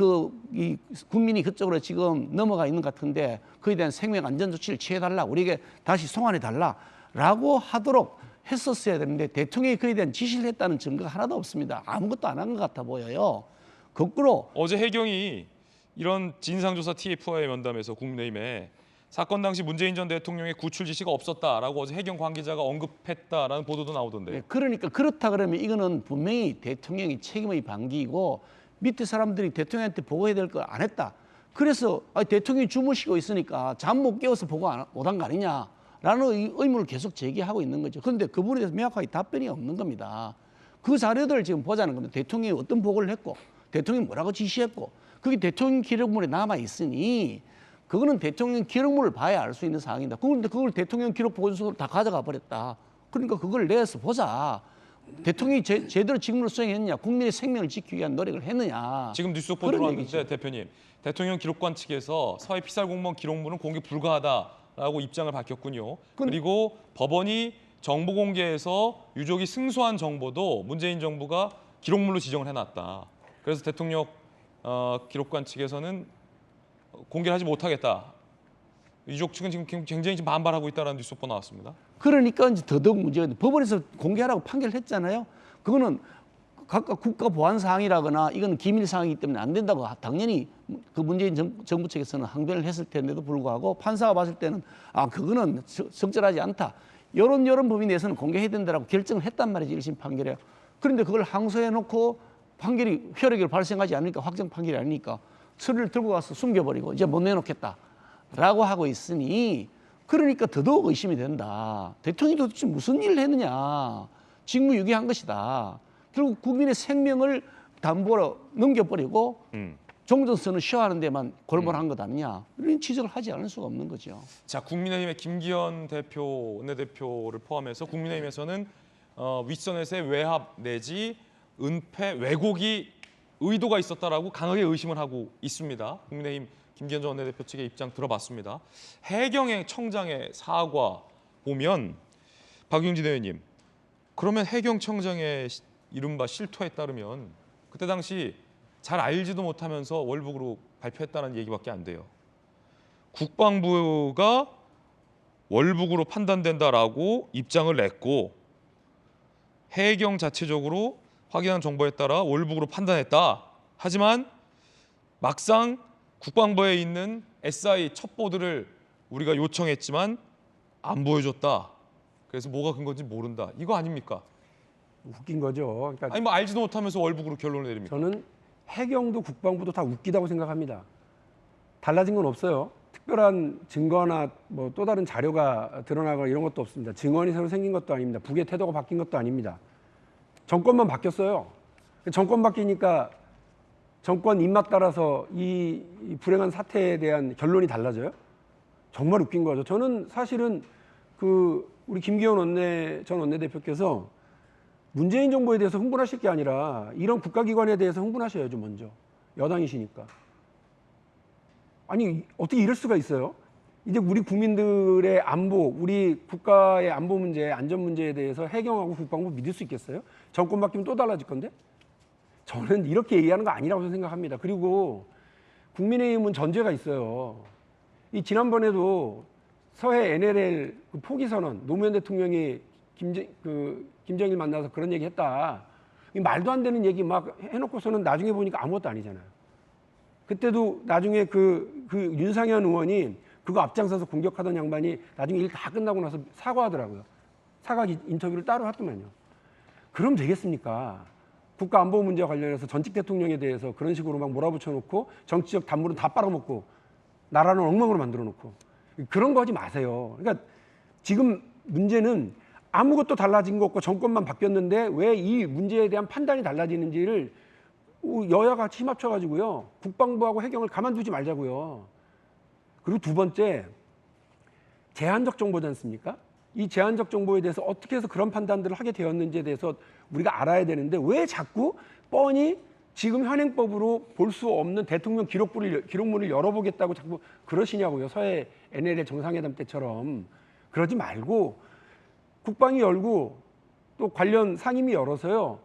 이 국민이 그쪽으로 지금 넘어가 있는 것 같은데 그에 대한 생명 안전 조치를 취해달라. 우리에게 다시 송환해달라라고 하도록 했었어야 되는데 대통령이 그에 대한 지시를 했다는 증거가 하나도 없습니다. 아무것도 안 한 것 같아 보여요. 거꾸로 어제 해경이 이런 진상조사 TF와의 면담에서 국민의힘에 사건 당시 문재인 전 대통령의 구출 지시가 없었다라고 어제 해경 관계자가 언급했다라는 보도도 나오던데요. 네, 그러니까 그렇다 그러면 이거는 분명히 대통령이 책임의 방기이고 밑에 사람들이 대통령한테 보고해야 될 걸 안 했다. 그래서 대통령이 주무시고 있으니까 잠 못 깨워서 보고 못한 거 아니냐. 라는 의문을 계속 제기하고 있는 거죠. 그런데 그 부분에 대해서 명확하게 답변이 없는 겁니다. 그 자료들을 지금 보자는 겁니다. 대통령이 어떤 보고를 했고 대통령이 뭐라고 지시했고 그게 대통령 기록물에 남아 있으니 그거는 대통령 기록물을 봐야 알 수 있는 사항이다. 그런데 그걸 대통령 기록 보고서로 다 가져가 버렸다. 그러니까 그걸 내서 보자. 대통령이 제대로 직무를 수행했느냐, 국민의 생명을 지키기 위한 노력을 했느냐. 지금 뉴스 속보 들어왔는데 대표님, 대통령 기록관 측에서 사회 피살 공무원 기록물은 공개 불가하다라고 입장을 밝혔군요. 그리고 법원이 정보 공개에서 유족이 승소한 정보도 문재인 정부가 기록물로 지정을 해놨다. 그래서 대통령 기록관 측에서는 공개를 하지 못하겠다. 유족 측은 지금 굉장히 지금 반발하고 있다는 뉴스 속보 나왔습니다. 그러니까 이제 더더욱 문제가 법원에서 공개하라고 판결을 했잖아요. 그거는 각각 국가 보안 사항이라거나 이건 기밀 사항이기 때문에 안 된다고 당연히 그 문재인 정부 측에서는 항변을 했을 텐데도 불구하고 판사가 봤을 때는 그거는 적절하지 않다. 이런 법에 대해서는 공개해야 된다라고 결정을 했단 말이지 1심 판결에. 그런데 그걸 항소해놓고 판결이 효력이 발생하지 않으니까 확정 판결이 아니니까 서류를 들고 가서 숨겨버리고 이제 못 내놓겠다라고 하고 있으니 그러니까 더더욱 의심이 된다. 대통령이 도대체 무슨 일을 했느냐. 직무유기한 것이다. 결국 국민의 생명을 담보로 넘겨버리고 종전선언을 시효하는 데만 골몰한 것 아니냐. 이런 지적을 하지 않을 수가 없는 거죠. 자, 국민의힘의 김기현 대표, 원내대표를 포함해서 국민의힘에서는 윗선에서의 외압 내지 은폐, 왜곡이 의도가 있었다라고 강하게 의심을 하고 있습니다. 국민의힘 김기현 전 원내대표 측의 입장 들어봤습니다. 해경의 청장의 사과 보면 박용진 의원님, 그러면 해경 청장의 이른바 실토에 따르면 그때 당시 잘 알지도 못하면서 월북으로 발표했다는 얘기밖에 안 돼요. 국방부가 월북으로 판단된다라고 입장을 냈고 해경 자체적으로 확인한 정보에 따라 월북으로 판단했다. 하지만 막상 국방부에 있는 SI 첩보들을 우리가 요청했지만 안 보여줬다. 그래서 뭐가 근거인지 모른다. 이거 아닙니까? 웃긴 거죠. 그러니까 아니 뭐 알지도 못하면서 월북으로 결론을 내립니까? 저는 해경도 국방부도 다 웃기다고 생각합니다. 달라진 건 없어요. 특별한 증거나 뭐 또 다른 자료가 드러나거나 이런 것도 없습니다. 증언이 새로 생긴 것도 아닙니다. 북의 태도가 바뀐 것도 아닙니다. 정권만 바뀌었어요. 정권 바뀌니까 정권 입맛 따라서 이 불행한 사태에 대한 결론이 달라져요? 정말 웃긴 거죠. 저는 사실은 우리 김기현 전 원내대표께서 문재인 정부에 대해서 흥분하실 게 아니라 이런 국가기관에 대해서 흥분하셔야죠, 먼저. 여당이시니까. 아니, 어떻게 이럴 수가 있어요? 이제 우리 국민들의 안보, 우리 국가의 안보 문제, 안전 문제에 대해서 해경하고 국방부 믿을 수 있겠어요? 정권 바뀌면 또 달라질 건데? 저는 이렇게 얘기하는 거 아니라고 생각합니다. 그리고 국민의힘은 전제가 있어요. 이 지난번에도 서해 NLL 포기 선언, 노무현 대통령이 김정일 만나서 그런 얘기 했다. 말도 안 되는 얘기 막 해놓고서는 나중에 보니까 아무것도 아니잖아요. 그때도 나중에 그 윤상현 의원이 그거 앞장서서 공격하던 양반이 나중에 일 다 끝나고 나서 사과하더라고요. 사과 인터뷰를 따로 했더만요. 그럼 되겠습니까? 국가안보 문제와 관련해서 전직 대통령에 대해서 그런 식으로 막 몰아붙여놓고 정치적 단물은 다 빨아먹고 나라는 엉망으로 만들어놓고 그런 거 하지 마세요. 그러니까 지금 문제는 아무것도 달라진 거 없고 정권만 바뀌었는데 왜 이 문제에 대한 판단이 달라지는지를 여야가 힘합쳐가지고요. 국방부하고 해경을 가만두지 말자고요. 그리고 두 번째, 제한적 정보지 않습니까? 이 제한적 정보에 대해서 어떻게 해서 그런 판단들을 하게 되었는지에 대해서 우리가 알아야 되는데 왜 자꾸 뻔히 지금 현행법으로 볼 수 없는 대통령 기록물을 열어보겠다고 자꾸 그러시냐고요. 서해 NLL 정상회담 때처럼. 그러지 말고 국방이 열고 또 관련 상임위 열어서요.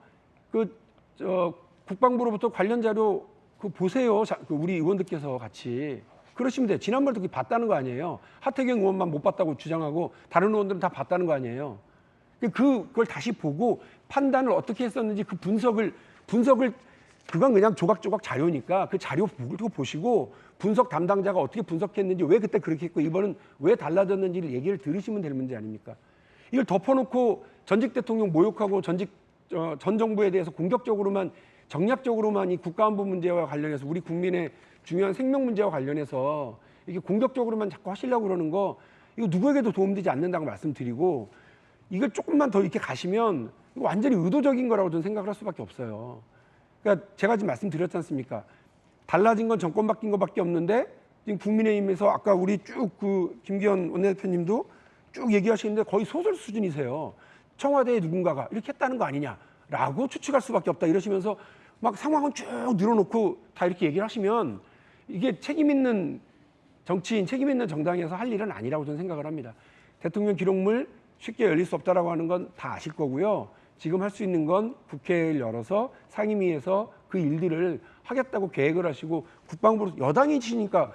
국방부로부터 관련 자료 보세요. 우리 의원들께서 같이. 그러시면 돼요. 지난번에도 봤다는 거 아니에요. 하태경 의원만 못 봤다고 주장하고 다른 의원들은 다 봤다는 거 아니에요. 그걸 다시 보고 판단을 어떻게 했었는지 그 분석을 그건 그냥 조각조각 자료니까 그 자료 보시고 분석 담당자가 어떻게 분석했는지 왜 그때 그렇게 했고 이번은 왜 달라졌는지를 얘기를 들으시면 될 문제 아닙니까? 이걸 덮어놓고 전직 대통령 모욕하고 전 정부에 대해서 공격적으로만 정략적으로만 이 국가안보 문제와 관련해서 우리 국민의 중요한 생명 문제와 관련해서 이게 공격적으로만 자꾸 하시려고 그러는 거 이거 누구에게도 도움되지 않는다고 말씀드리고 이걸 조금만 더 이렇게 가시면 이거 완전히 의도적인 거라고 저는 생각을 할 수밖에 없어요. 그러니까 제가 지금 말씀드렸지 않습니까? 달라진 건 정권 바뀐 것밖에 없는데 지금 국민의힘에서 아까 우리 쭉 그 김기현 원내대표님도 쭉 얘기하시는데 거의 소설 수준이세요. 청와대에 누군가가 이렇게 했다는 거 아니냐라고 추측할 수밖에 없다 이러시면서 막 상황은 쭉 늘어놓고 다 이렇게 얘기를 하시면 이게 책임 있는 정치인, 책임 있는 정당에서 할 일은 아니라고 저는 생각을 합니다. 대통령 기록물 쉽게 열릴 수 없다라고 하는 건 다 아실 거고요. 지금 할 수 있는 건 국회를 열어서 상임위에서 그 일들을 하겠다고 계획을 하시고 국방부 여당이시니까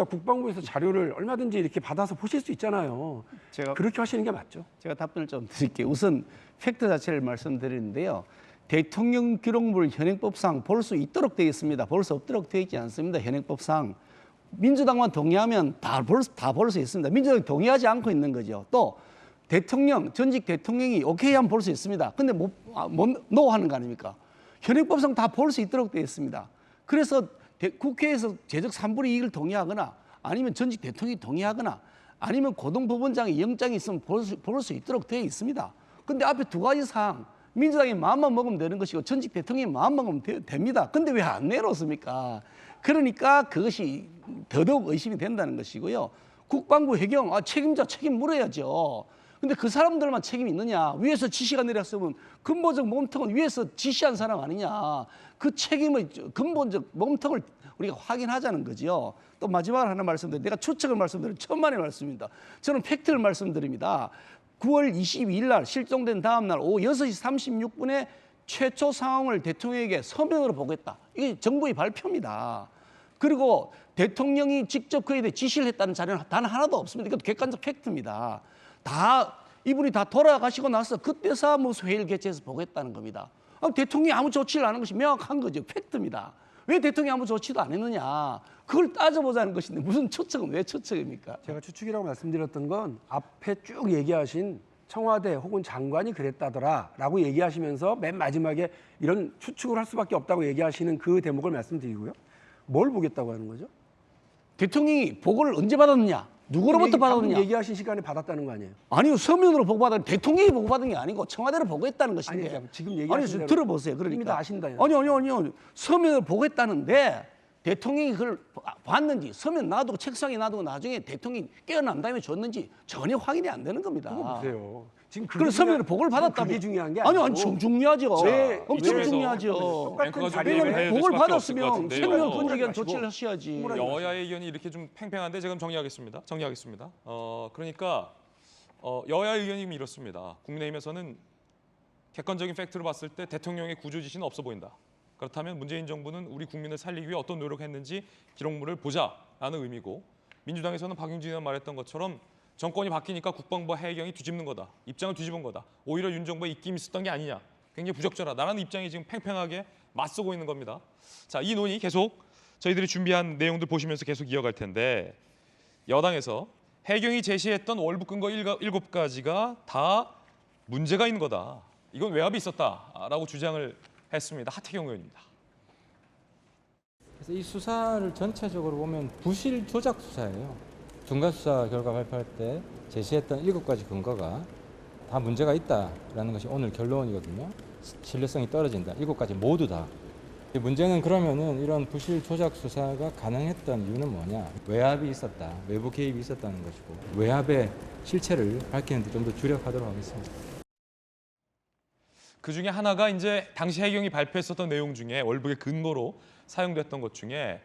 국방부에서 자료를 얼마든지 이렇게 받아서 보실 수 있잖아요. 제가 그렇게 하시는 게 맞죠. 제가 답변을 좀 드릴게요. 우선 팩트 자체를 말씀드리는데요. 대통령 기록물 현행법상 볼 수 있도록 되어 있습니다. 볼 수 없도록 되어 있지 않습니다. 현행법상. 민주당만 동의하면 다 볼 수 있습니다. 민주당이 동의하지 않고 있는 거죠. 또 대통령, 전직 대통령이 오케이 하면 볼 수 있습니다. 근데 노 하는 거 아닙니까? 현행법상 다 볼 수 있도록 되어 있습니다. 그래서 국회에서 제적 3분의 2를 동의하거나 아니면 전직 대통령이 동의하거나 아니면 고등법원장의 영장이 있으면 볼 수 있도록 되어 있습니다. 근데 앞에 두 가지 사항, 민주당이 마음만 먹으면 되는 것이고 전직 대통령이 마음만 먹으면 됩니다. 근데 왜 안 내놓습니까? 그러니까 그것이 더더욱 의심이 된다는 것이고요. 국방부 해경, 책임자 책임 물어야죠. 근데 그 사람들만 책임이 있느냐? 위에서 지시가 내렸으면 근본적 몸통은 위에서 지시한 사람 아니냐? 그 책임의 근본적 몸통을 우리가 확인하자는 거죠. 또 마지막으로 하나 말씀드려요. 내가 추측을 말씀드린 천만의 말씀입니다. 저는 팩트를 말씀드립니다. 9월 22일 날 실종된 다음 날 오후 6시 36분에 최초 상황을 대통령에게 서면으로 보고했다. 이게 정부의 발표입니다. 그리고 대통령이 직접 그에 대해 지시를 했다는 자료는 단 하나도 없습니다. 이것도 객관적 팩트입니다. 이분이 다 돌아가시고 나서 그때 사무소 회의를 개최해서 보고했다는 겁니다. 대통령이 아무 조치를 안 한 것이 명확한 거죠. 팩트입니다. 왜 대통령이 아무 조치도 안 했느냐. 그걸 따져보자는 것인데 무슨 추측은 왜 추측입니까? 제가 추측이라고 말씀드렸던 건 앞에 쭉 얘기하신 청와대 혹은 장관이 그랬다더라라고 얘기하시면서 맨 마지막에 이런 추측을 할 수밖에 없다고 얘기하시는 그 대목을 말씀드리고요. 뭘 보겠다고 하는 거죠? 대통령이 보고를 언제 받았느냐? 누구로부터 받았느냐? 얘기하신 시간에 받았다는 거 아니에요? 아니요, 서면으로 보고받은 대통령이 보고받은 게 아니고 청와대로 보고했다는 것인데. 아니, 지금 얘기하신 대로 들어보세요. 그러니까 이미 다 아신다. 아니요. 서면으로 보고했다는데 대통령이 그걸 봤는지 서면 놔두고 책상에 놔두고 나중에 대통령이 깨어난 다음에 줬는지 전혀 확인이 안 되는 겁니다. 그거 보세요. 지금 그럼 서면으로 보고를 받았다면 그게 중요한 게 아니고. 아니 중요하죠. 엄청 중요하죠. 똑같은 왜냐면 보고를 받았으면 생명 건지기한 조치를 하셔야지. 여야의 의견이 이렇게 좀 팽팽한데 제가 정리하겠습니다. 그러니까 여야의 의견이 이렇습니다. 국민의힘에서는 객관적인 팩트를 봤을 때 대통령의 구조 지시는 없어 보인다. 그렇다면 문재인 정부는 우리 국민을 살리기 위해 어떤 노력을 했는지 기록물을 보자라는 의미고, 민주당에서는 박용진 의원 말했던 것처럼 정권이 바뀌니까 국방부와 해경이 뒤집는 거다. 입장을 뒤집은 거다. 오히려 윤 정부에 입김이 있었던 게 아니냐. 굉장히 부적절하다라는 입장이 지금 팽팽하게 맞서고 있는 겁니다. 자, 이 논의 계속 저희들이 준비한 내용들 보시면서 계속 이어갈 텐데, 여당에서 해경이 제시했던 월북 근거 7가지가 다 문제가 있는 거다. 이건 외압이 있었다라고 주장을 했습니다. 하태경 의원입니다. 그래서 이 수사를 전체적으로 보면 부실 조작 수사예요. 중간 수사 결과 발표할 때 제시했던 7가지 근거가 다 문제가 있다라는 것이 오늘 결론이거든요. 신뢰성이 떨어진다. 7가지 모두 다. 문제는 그러면은 이런 부실 조작 수사가 가능했던 이유는 뭐냐? 외압이 있었다. 외부 개입이 있었다는 것이고, 외압의 실체를 밝히는 데 좀 더 주력하도록 하겠습니다. 그 중에 하나가 이제 당시 해경이 발표했었던 내용 중에 월북의 근거로 사용됐던 것 중에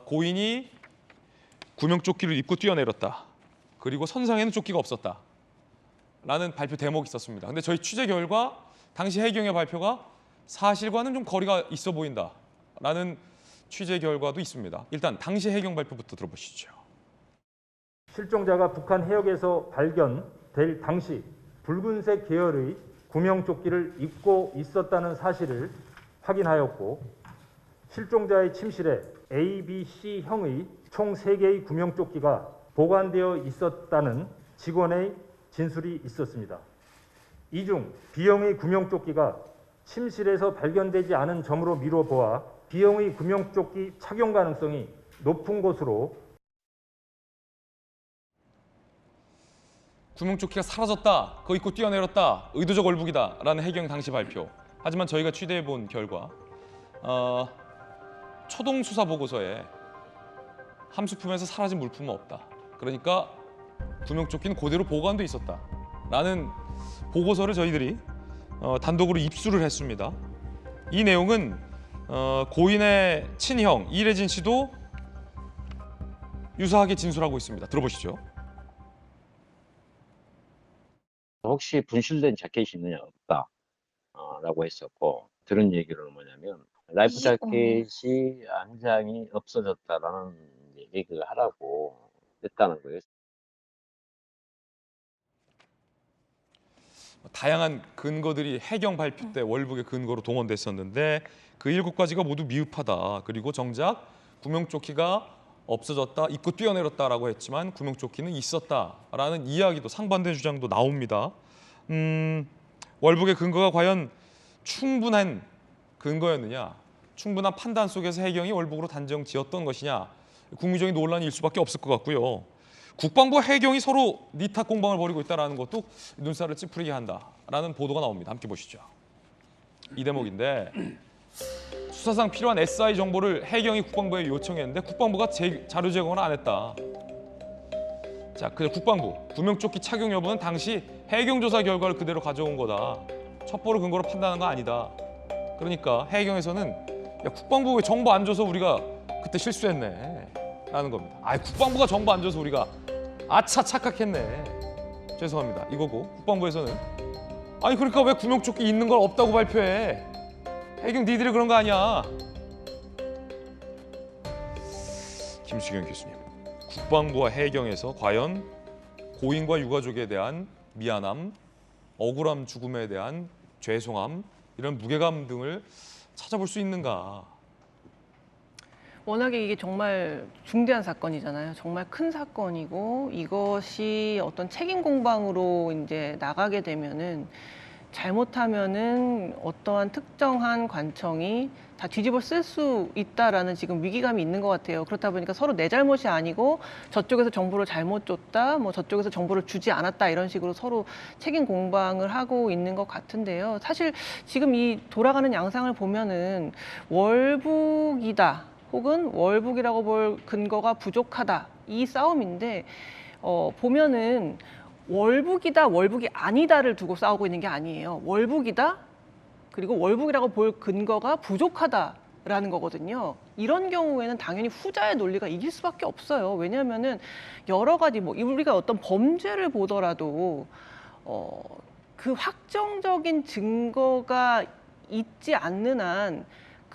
고인이 구명조끼를 입고 뛰어내렸다. 그리고 선상에는 조끼가 없었다. 라는 발표 대목이 있었습니다. 근데 저희 취재 결과 당시 해경의 발표가 사실과는 좀 거리가 있어 보인다. 라는 취재 결과도 있습니다. 일단 당시 해경 발표부터 들어보시죠. 실종자가 북한 해역에서 발견될 당시 붉은색 계열의 구명조끼를 입고 있었다는 사실을 확인하였고, 실종자의 침실에 A, B, C형의 총 3개의 구명조끼가 보관되어 있었다는 직원의 진술이 있었습니다. 이 중 B형의 구명조끼가 침실에서 발견되지 않은 점으로 미뤄보아 B형의 구명조끼 착용 가능성이 높은 것으로. 구명조끼가 사라졌다, 그거 입고 뛰어내렸다, 의도적 월북이다라는 해경 당시 발표. 하지만 저희가 취재해본 결과 초동 수사 보고서에 함수품에서 사라진 물품은 없다. 그러니까 구명조끼는 그대로 보관돼 있었다라는 보고서를 저희들이 단독으로 입수를 했습니다. 이 내용은 고인의 친형 이래진 씨도 유사하게 진술하고 있습니다. 들어보시죠. 혹시 분실된 자켓이 있느냐 없다 라고 했었고, 들은 얘기로는 뭐냐면 라이프 자켓이 한 장이 없어졌다라는 얘기를 하라고 했다는 거예요. 다양한 근거들이 해경 발표 때 월북의 근거로 동원됐었는데 그 7가지가 모두 미흡하다. 그리고 정작 구명조끼가 없어졌다, 입고 뛰어내렸다라고 했지만 구명조끼는 있었다라는 이야기도, 상반된 주장도 나옵니다. 월북의 근거가 과연 충분한 근거였느냐, 충분한 판단 속에서 해경이 월북으로 단정 지었던 것이냐, 국민적인 논란일 수밖에 없을 것 같고요. 국방부와 해경이 서로 니탁 공방을 벌이고 있다는 것도 눈살을 찌푸리게 한다라는 보도가 나옵니다. 함께 보시죠. 이 대목인데, 수사상 필요한 SI 정보를 해경이 국방부에 요청했는데 국방부가 자료 제공을 안 했다. 자, 그래서 국방부, 구명조끼 착용 여부는 당시 해경 조사 결과를 그대로 가져온 거다. 첩보를 근거로 판단한 거 아니다. 그러니까 해경에서는 야, 국방부 왜 정보 안 줘서 우리가 그때 실수했네 라는 겁니다. 아, 국방부가 정보 안 줘서 우리가 아차 착각했네, 죄송합니다 이거고, 국방부에서는 아니 그러니까 왜 구명조끼 있는 걸 없다고 발표해, 해경 니들이 그런 거 아니야. 김수경 교수님, 국방부와 해경에서 과연 고인과 유가족에 대한 미안함, 억울함, 죽음에 대한 죄송함, 이런 무게감 등을 찾아볼 수 있는가? 워낙에 이게 정말 중대한 사건이잖아요. 정말 큰 사건이고, 이것이 어떤 책임 공방으로 이제 나가게 되면은, 잘못하면은 어떠한 특정한 관청이 다 뒤집어 쓸 수 있다라는 지금 위기감이 있는 것 같아요. 그렇다 보니까 서로 내 잘못이 아니고 저쪽에서 정보를 잘못 줬다, 뭐 저쪽에서 정보를 주지 않았다, 이런 식으로 서로 책임 공방을 하고 있는 것 같은데요. 사실 지금 이 돌아가는 양상을 보면은 월북이다, 혹은 월북이라고 볼 근거가 부족하다, 이 싸움인데, 보면은 월북이다, 월북이 아니다를 두고 싸우고 있는 게 아니에요. 월북이다, 그리고 월북이라고 볼 근거가 부족하다라는 거거든요. 이런 경우에는 당연히 후자의 논리가 이길 수밖에 없어요. 왜냐하면은 여러 가지, 뭐 우리가 어떤 범죄를 보더라도 그 확정적인 증거가 있지 않는 한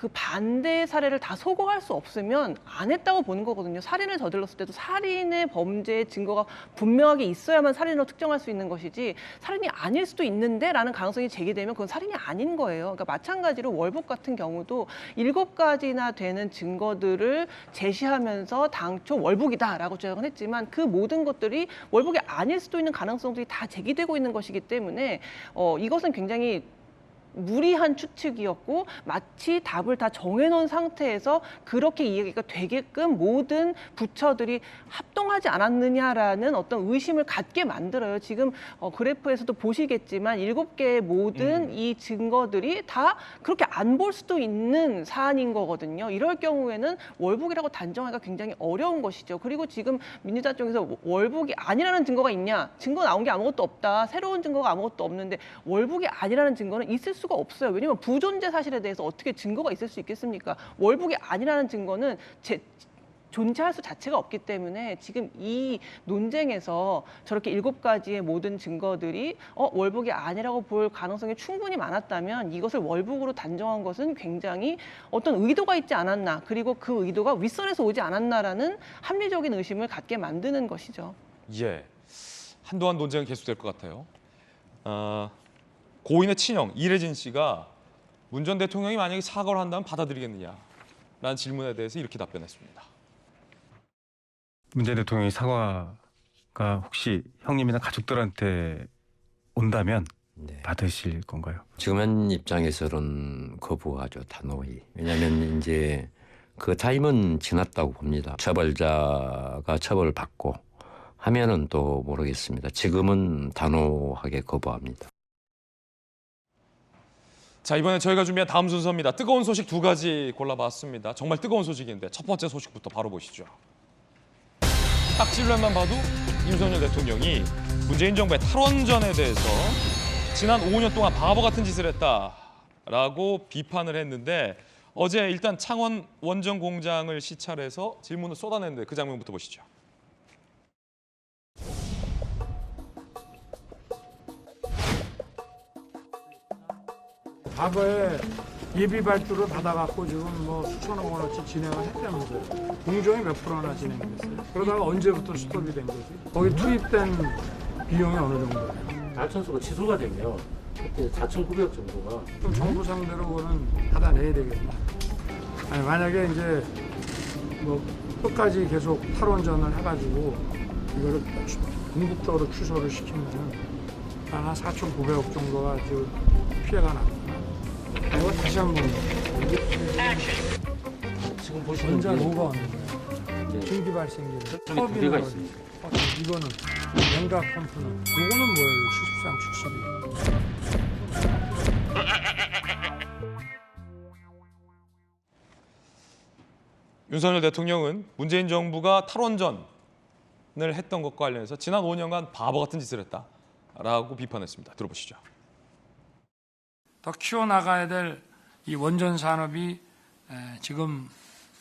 그 반대의 사례를 다 소거할 수 없으면 안 했다고 보는 거거든요. 살인을 저질렀을 때도 살인의 범죄의 증거가 분명하게 있어야만 살인으로 특정할 수 있는 것이지, 살인이 아닐 수도 있는데 라는 가능성이 제기되면 그건 살인이 아닌 거예요. 그러니까 마찬가지로 월북 같은 경우도 7가지나 되는 증거들을 제시하면서 당초 월북이다라고 주장을 했지만, 그 모든 것들이 월북이 아닐 수도 있는 가능성들이 다 제기되고 있는 것이기 때문에 이것은 굉장히 무리한 추측이었고, 마치 답을 다 정해놓은 상태에서 그렇게 이야기가 되게끔 모든 부처들이 합동하지 않았느냐라는 어떤 의심을 갖게 만들어요. 지금 그래프에서도 보시겠지만 7개의 모든 이 증거들이 다 그렇게 안 볼 수도 있는 사안인 거거든요. 이럴 경우에는 월북이라고 단정하기가 굉장히 어려운 것이죠. 그리고 지금 민주당 쪽에서 월북이 아니라는 증거가 있냐, 증거 나온 게 아무것도 없다, 새로운 증거가 아무것도 없는데 월북이 아니라는 증거는 있을 수가 없어요. 왜냐하면 부존재 사실에 대해서 어떻게 증거가 있을 수 있겠습니까? 월북이 아니라는 증거는 존재할 수 자체가 없기 때문에 지금 이 논쟁에서 저렇게 7가지의 모든 증거들이 월북이 아니라고 볼 가능성이 충분히 많았다면, 이것을 월북으로 단정한 것은 굉장히 어떤 의도가 있지 않았나, 그리고 그 의도가 윗선에서 오지 않았나라는 합리적인 의심을 갖게 만드는 것이죠. 예, 한동안 논쟁은 계속될 것 같아요. 고인의 친형 이래진 씨가 문 전 대통령이 만약에 사과를 한다면 받아들이겠느냐라는 질문에 대해서 이렇게 답변했습니다. 문 전 대통령이 사과가 혹시 형님이나 가족들한테 온다면 받으실 건가요? 지금 현 입장에서는 거부하죠, 단호히. 왜냐하면 이제 그 타임은 지났다고 봅니다. 처벌자가 처벌을 받고 하면은 또 모르겠습니다. 지금은 단호하게 거부합니다. 자, 이번에 저희가 준비한 다음 순서입니다. 뜨거운 소식 두 가지 골라봤습니다. 정말 뜨거운 소식인데 첫 번째 소식부터 바로 보시죠. 딱 질문만 봐도 윤석열 대통령이 문재인 정부의 탈원전에 대해서 지난 5년 동안 바보 같은 짓을 했다라고 비판을 했는데 어제 일단 창원 원전 공장을 시찰해서 질문을 쏟아냈는데 그 장면부터 보시죠. 과거에 예비 발주를 받아갖고 지금 뭐 수천억 원어치 진행을 했다면서요. 공정이 몇 프로나 진행됐어요. 그러다가 언제부터 스톱이 된 거지? 거기 투입된 비용이 어느 정도예요? 발전소가 취소가 되면 그때 4,900억 정도가. 그럼 정부 상대로 그거는 받아내야 되겠다. 아니, 만약에 이제 뭐 끝까지 계속 탈원전을 해가지고 이거를 궁극적으로 취소를 시키면 한 4,900억 정도가 지금 피해가 납니다. 이거 다시 한번 지금 보시면 원전 오가 없는 거예요. 증기 발생기를 두 개가 있습니다. 이거는 냉각 펌프는 요거는 뭐예요? 73, 72. 윤석열 대통령은 문재인 정부가 탈원전을 했던 것과 관련해서 지난 5년간 바보 같은 짓을 했다라고 비판했습니다. 들어보시죠. 더 키워나가야 될 이 원전 산업이 지금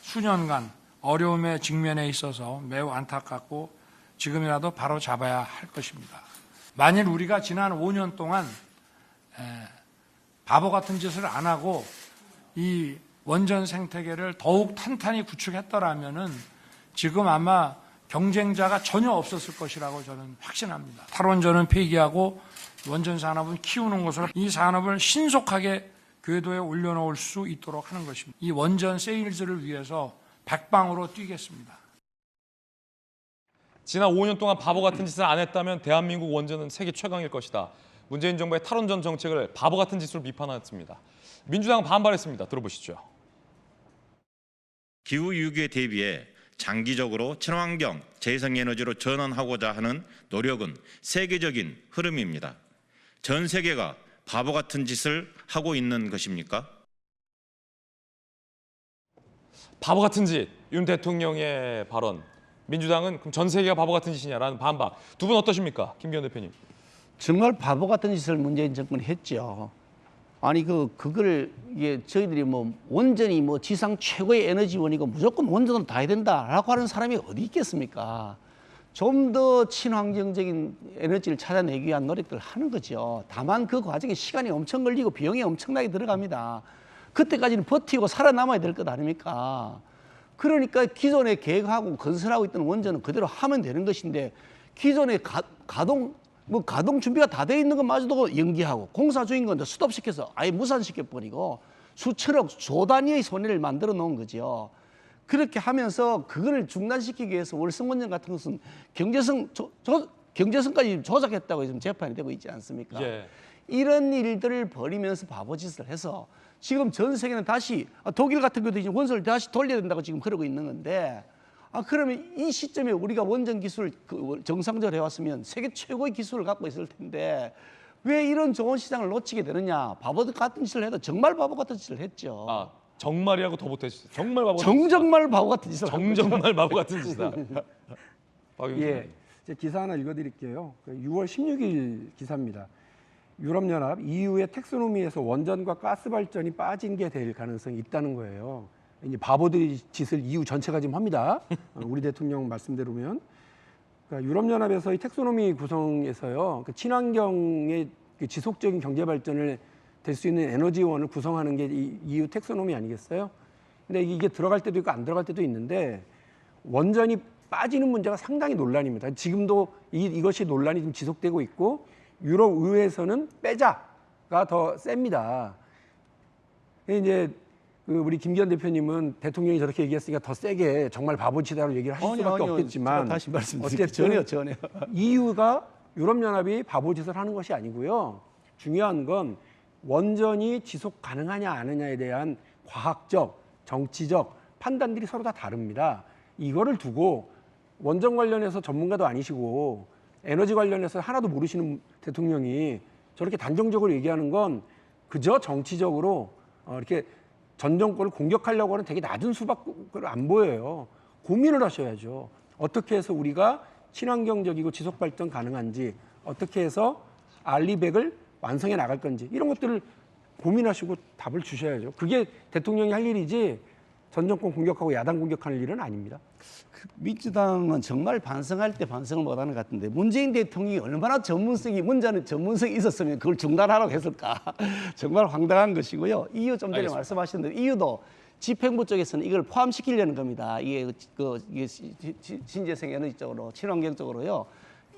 수년간 어려움에 직면해 있어서 매우 안타깝고 지금이라도 바로 잡아야 할 것입니다. 만일 우리가 지난 5년 동안 바보 같은 짓을 안 하고 이 원전 생태계를 더욱 탄탄히 구축했더라면은 지금 아마 경쟁자가 전혀 없었을 것이라고 저는 확신합니다. 탈원전은 폐기하고 원전 산업은 키우는 것으로 이 산업을 신속하게 궤도에 올려놓을 수 있도록 하는 것입니다. 이 원전 세일즈를 위해서 백방으로 뛰겠습니다. 지난 5년 동안 바보 같은 짓을 안 했다면 대한민국 원전은 세계 최강일 것이다. 문재인 정부의 탈원전 정책을 바보 같은 짓으로 비판했습니다. 민주당은 반발했습니다. 들어보시죠. 기후위기에 대비해 장기적으로 친환경, 재생에너지로 전환하고자 하는 노력은 세계적인 흐름입니다. 전 세계가 바보 같은 짓을 하고 있는 것입니까? 바보 같은 짓, 윤 대통령의 발언. 민주당은 그럼 전 세계가 바보 같은 짓이냐라는 반박. 두 분 어떠십니까? 김기현 대표님. 정말 바보 같은 짓을 문재인 정권이 했죠. 아니 그걸 이게 저희들이 뭐 원전이 뭐 지상 최고의 에너지원이고 무조건 원전으로 다 해야 된다라고 하는 사람이 어디 있겠습니까? 좀 더 친환경적인 에너지를 찾아내기 위한 노력들을 하는 거죠. 다만 그 과정에 시간이 엄청 걸리고 비용이 엄청나게 들어갑니다. 그때까지는 버티고 살아남아야 될 것 아닙니까? 그러니까 기존에 계획하고 건설하고 있던 원전은 그대로 하면 되는 것인데 기존에 가동 준비가 다 돼 있는 것마저도 연기하고 공사 중인 건데 스톱시켜서 아예 무산시켜버리고 수천억 조 단위의 손해를 만들어 놓은 거죠. 그렇게 하면서 그걸 중단시키기 위해서 월성원전 같은 것은 경제성까지 조작했다고 지금 재판이 되고 있지 않습니까? 예. 이런 일들을 벌이면서 바보짓을 해서 지금 전 세계는 다시 독일 같은 경우도 이제 원전을 다시 돌려야 된다고 지금 그러고 있는 건데 그러면 이 시점에 우리가 원전 기술을 정상적으로 해왔으면 세계 최고의 기술을 갖고 있을 텐데 왜 이런 좋은 시장을 놓치게 되느냐. 바보 같은 짓을 해도 정말 바보 같은 짓을 했죠. 정말이라고 더 못했어요. 정말 바보 같은 정말 바보 같은 짓을 정말 바보 같은 짓이다. 예, 제 기사 하나 읽어드릴게요. 6월 16일 기사입니다. 유럽연합 EU의 텍소노미에서 원전과 가스 발전이 빠진 게 될 가능성이 있다는 거예요. 이제 바보들이 짓을 EU 전체가 지금 합니다. 우리 대통령 말씀대로면. 그러니까 유럽연합에서 이 텍소노미 구성에서요, 그 친환경의 그 지속적인 경제 발전을 될 수 있는 에너지원을 구성하는 게 이 EU 텍소노미 아니겠어요? 근데 이게 들어갈 때도 있고 안 들어갈 때도 있는데 원전이 빠지는 문제가 상당히 논란입니다. 지금도 이것이 논란이 좀 지속되고 있고 유럽 의회에서는 빼자가 더 셉니다. 이제 우리 김기현 대표님은 대통령이 저렇게 얘기했으니까 더 세게 정말 바보치다로 얘기를 하실 수밖에 없겠지만 다시 말씀드릴게요. 전혀. EU가 유럽연합이 바보짓을 하는 것이 아니고요. 중요한 건 원전이 지속 가능하냐 안 하냐에 대한 과학적, 정치적 판단들이 서로 다 다릅니다. 이거를 두고 원전 관련해서 전문가도 아니시고 에너지 관련해서 하나도 모르시는 대통령이 저렇게 단정적으로 얘기하는 건 그저 정치적으로 이렇게 전 정권을 공격하려고 하는 되게 낮은 수밖에 안 보여요. 고민을 하셔야죠. 어떻게 해서 우리가 친환경적이고 지속 발전 가능한지, 어떻게 해서 알리백을 완성해 나갈 건지, 이런 것들을 고민하시고 답을 주셔야죠. 그게 대통령이 할 일이지 전 정권 공격하고 야당 공격하는 일은 아닙니다. 민주당은 정말 반성할 때 반성을 못하는 것 같은데, 문재인 대통령이 얼마나 전문성이 있었으면 그걸 중단하라고 했을까. 정말 황당한 것이고요. 이유 좀 전에 알겠습니다. 말씀하셨는데, 이유도 집행부 쪽에서는 이걸 포함시키려는 겁니다. 이게 신재생 에너지 쪽으로, 친환경 쪽으로요.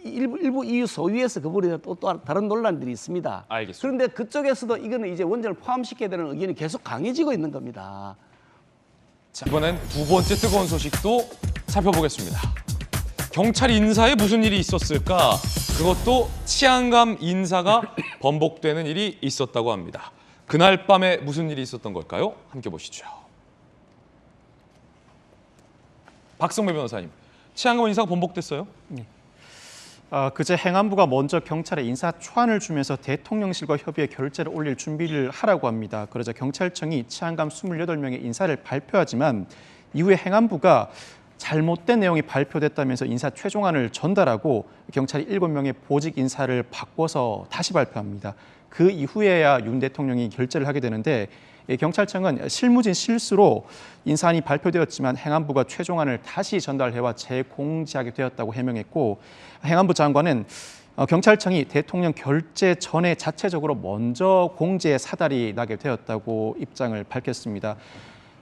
일부 EU 소위에서 그 부분에 또 다른 논란들이 있습니다. 알겠습니다. 그런데 그쪽에서도 이거는 이제 원전을 포함시켜야 되는 의견이 계속 강해지고 있는 겁니다. 자, 이번엔 두 번째 뜨거운 소식도 살펴보겠습니다. 경찰 인사에 무슨 일이 있었을까? 그것도 치안감 인사가 번복되는 일이 있었다고 합니다. 그날 밤에 무슨 일이 있었던 걸까요? 함께 보시죠. 박성배 변호사님, 치안감 인사가 번복됐어요? 네. 그제 행안부가 먼저 경찰에 인사 초안을 주면서 대통령실과 협의해 결재를 올릴 준비를 하라고 합니다. 그러자 경찰청이 치안감 28명의 인사를 발표하지만 이후에 행안부가 잘못된 내용이 발표됐다면서 인사 최종안을 전달하고 경찰이 7명의 보직 인사를 바꿔서 다시 발표합니다. 그 이후에야 윤 대통령이 결재를 하게 되는데, 경찰청은 실무진 실수로 인사안이 발표되었지만 행안부가 최종안을 다시 전달해와 재공지하게 되었다고 해명했고, 행안부 장관은 경찰청이 대통령 결재 전에 자체적으로 먼저 공지에 사달이 나게 되었다고 입장을 밝혔습니다.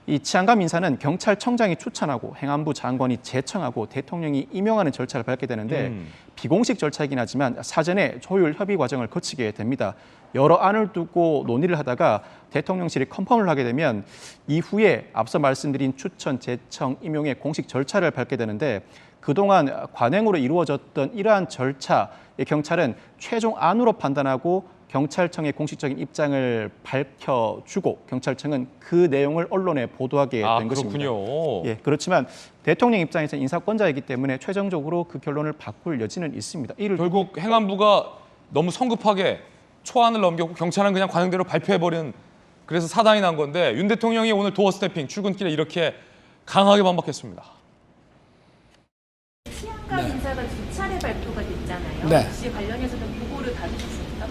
이 치안감 인사는 경찰청장이 추천하고 행안부 장관이 제청하고 대통령이 임명하는 절차를 밟게 되는데 비공식 절차이긴 하지만 사전에 조율 협의 과정을 거치게 됩니다. 여러 안을 두고 논의를 하다가 대통령실이 컨펌을 하게 되면 이후에 앞서 말씀드린 추천, 제청, 임용의 공식 절차를 밟게 되는데, 그동안 관행으로 이루어졌던 이러한 절차, 경찰은 최종 안으로 판단하고 경찰청의 공식적인 입장을 밝혀주고 경찰청은 그 내용을 언론에 보도하게 된 것입니다. 그렇군요. 예, 그렇지만 대통령 입장에서는 인사권자이기 때문에 최종적으로 그 결론을 바꿀 여지는 있습니다. 결국 행안부가 너무 성급하게 초안을 넘겼고 경찰은 그냥 관행대로 발표해버린, 그래서 사단이 난 건데, 윤 대통령이 오늘 도어 스태핑 출근길에 이렇게 강하게 반박했습니다. 치안감 인사가 2차례 발표가 됐잖아요. 네. 혹시 관련해서는 보고를 받으셨습니까?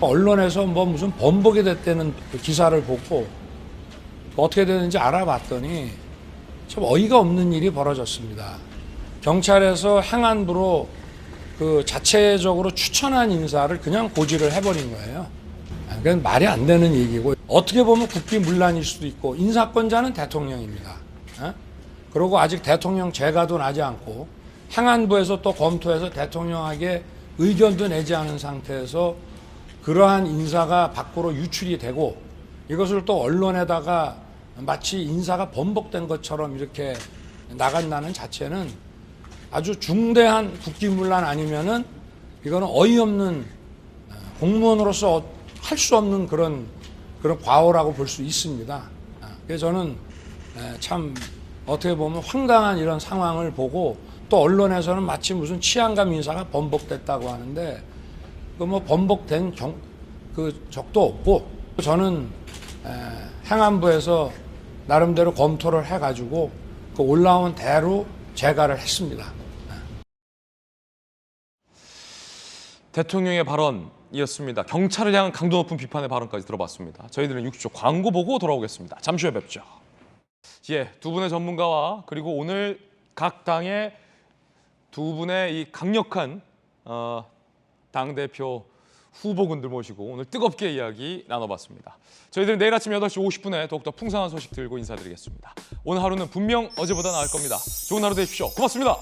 언론에서 뭐 무슨 번복이 됐다는 그 기사를 보고 어떻게 되는지 알아봤더니 참 어이가 없는 일이 벌어졌습니다. 경찰에서 행안부로 그 자체적으로 추천한 인사를 그냥 고지를 해버린 거예요. 그건 말이 안 되는 얘기고, 어떻게 보면 국기문란일 수도 있고, 인사권자는 대통령입니다. 그리고 아직 대통령 재가도 나지 않고 행안부에서 또 검토해서 대통령에게 의견도 내지 않은 상태에서 그러한 인사가 밖으로 유출이 되고, 이것을 또 언론에다가 마치 인사가 번복된 것처럼 이렇게 나간다는 자체는 아주 중대한 국기문란 아니면은 이거는 어이없는, 공무원으로서 할 수 없는 그런 과오라고 볼 수 있습니다. 그래서 저는 참 어떻게 보면 황당한 이런 상황을 보고, 또 언론에서는 마치 무슨 치안감 인사가 번복됐다고 하는데, 그 뭐 번복된 그 적도 없고, 저는 행안부에서 나름대로 검토를 해가지고 그 올라온 대로 재가를 했습니다. 대통령의 발언이었습니다. 경찰을 향한 강도 높은 비판의 발언까지 들어봤습니다. 저희들은 6초 광고 보고 돌아오겠습니다. 잠시 후에 뵙죠. 예, 두 분의 전문가와 그리고 오늘 각 당의 두 분의 이 강력한 당대표 후보군들 모시고 오늘 뜨겁게 이야기 나눠봤습니다. 저희들은 내일 아침 8시 50분에 더욱더 풍성한 소식 들고 인사드리겠습니다. 오늘 하루는 분명 어제보다 나을 겁니다. 좋은 하루 되십시오. 고맙습니다.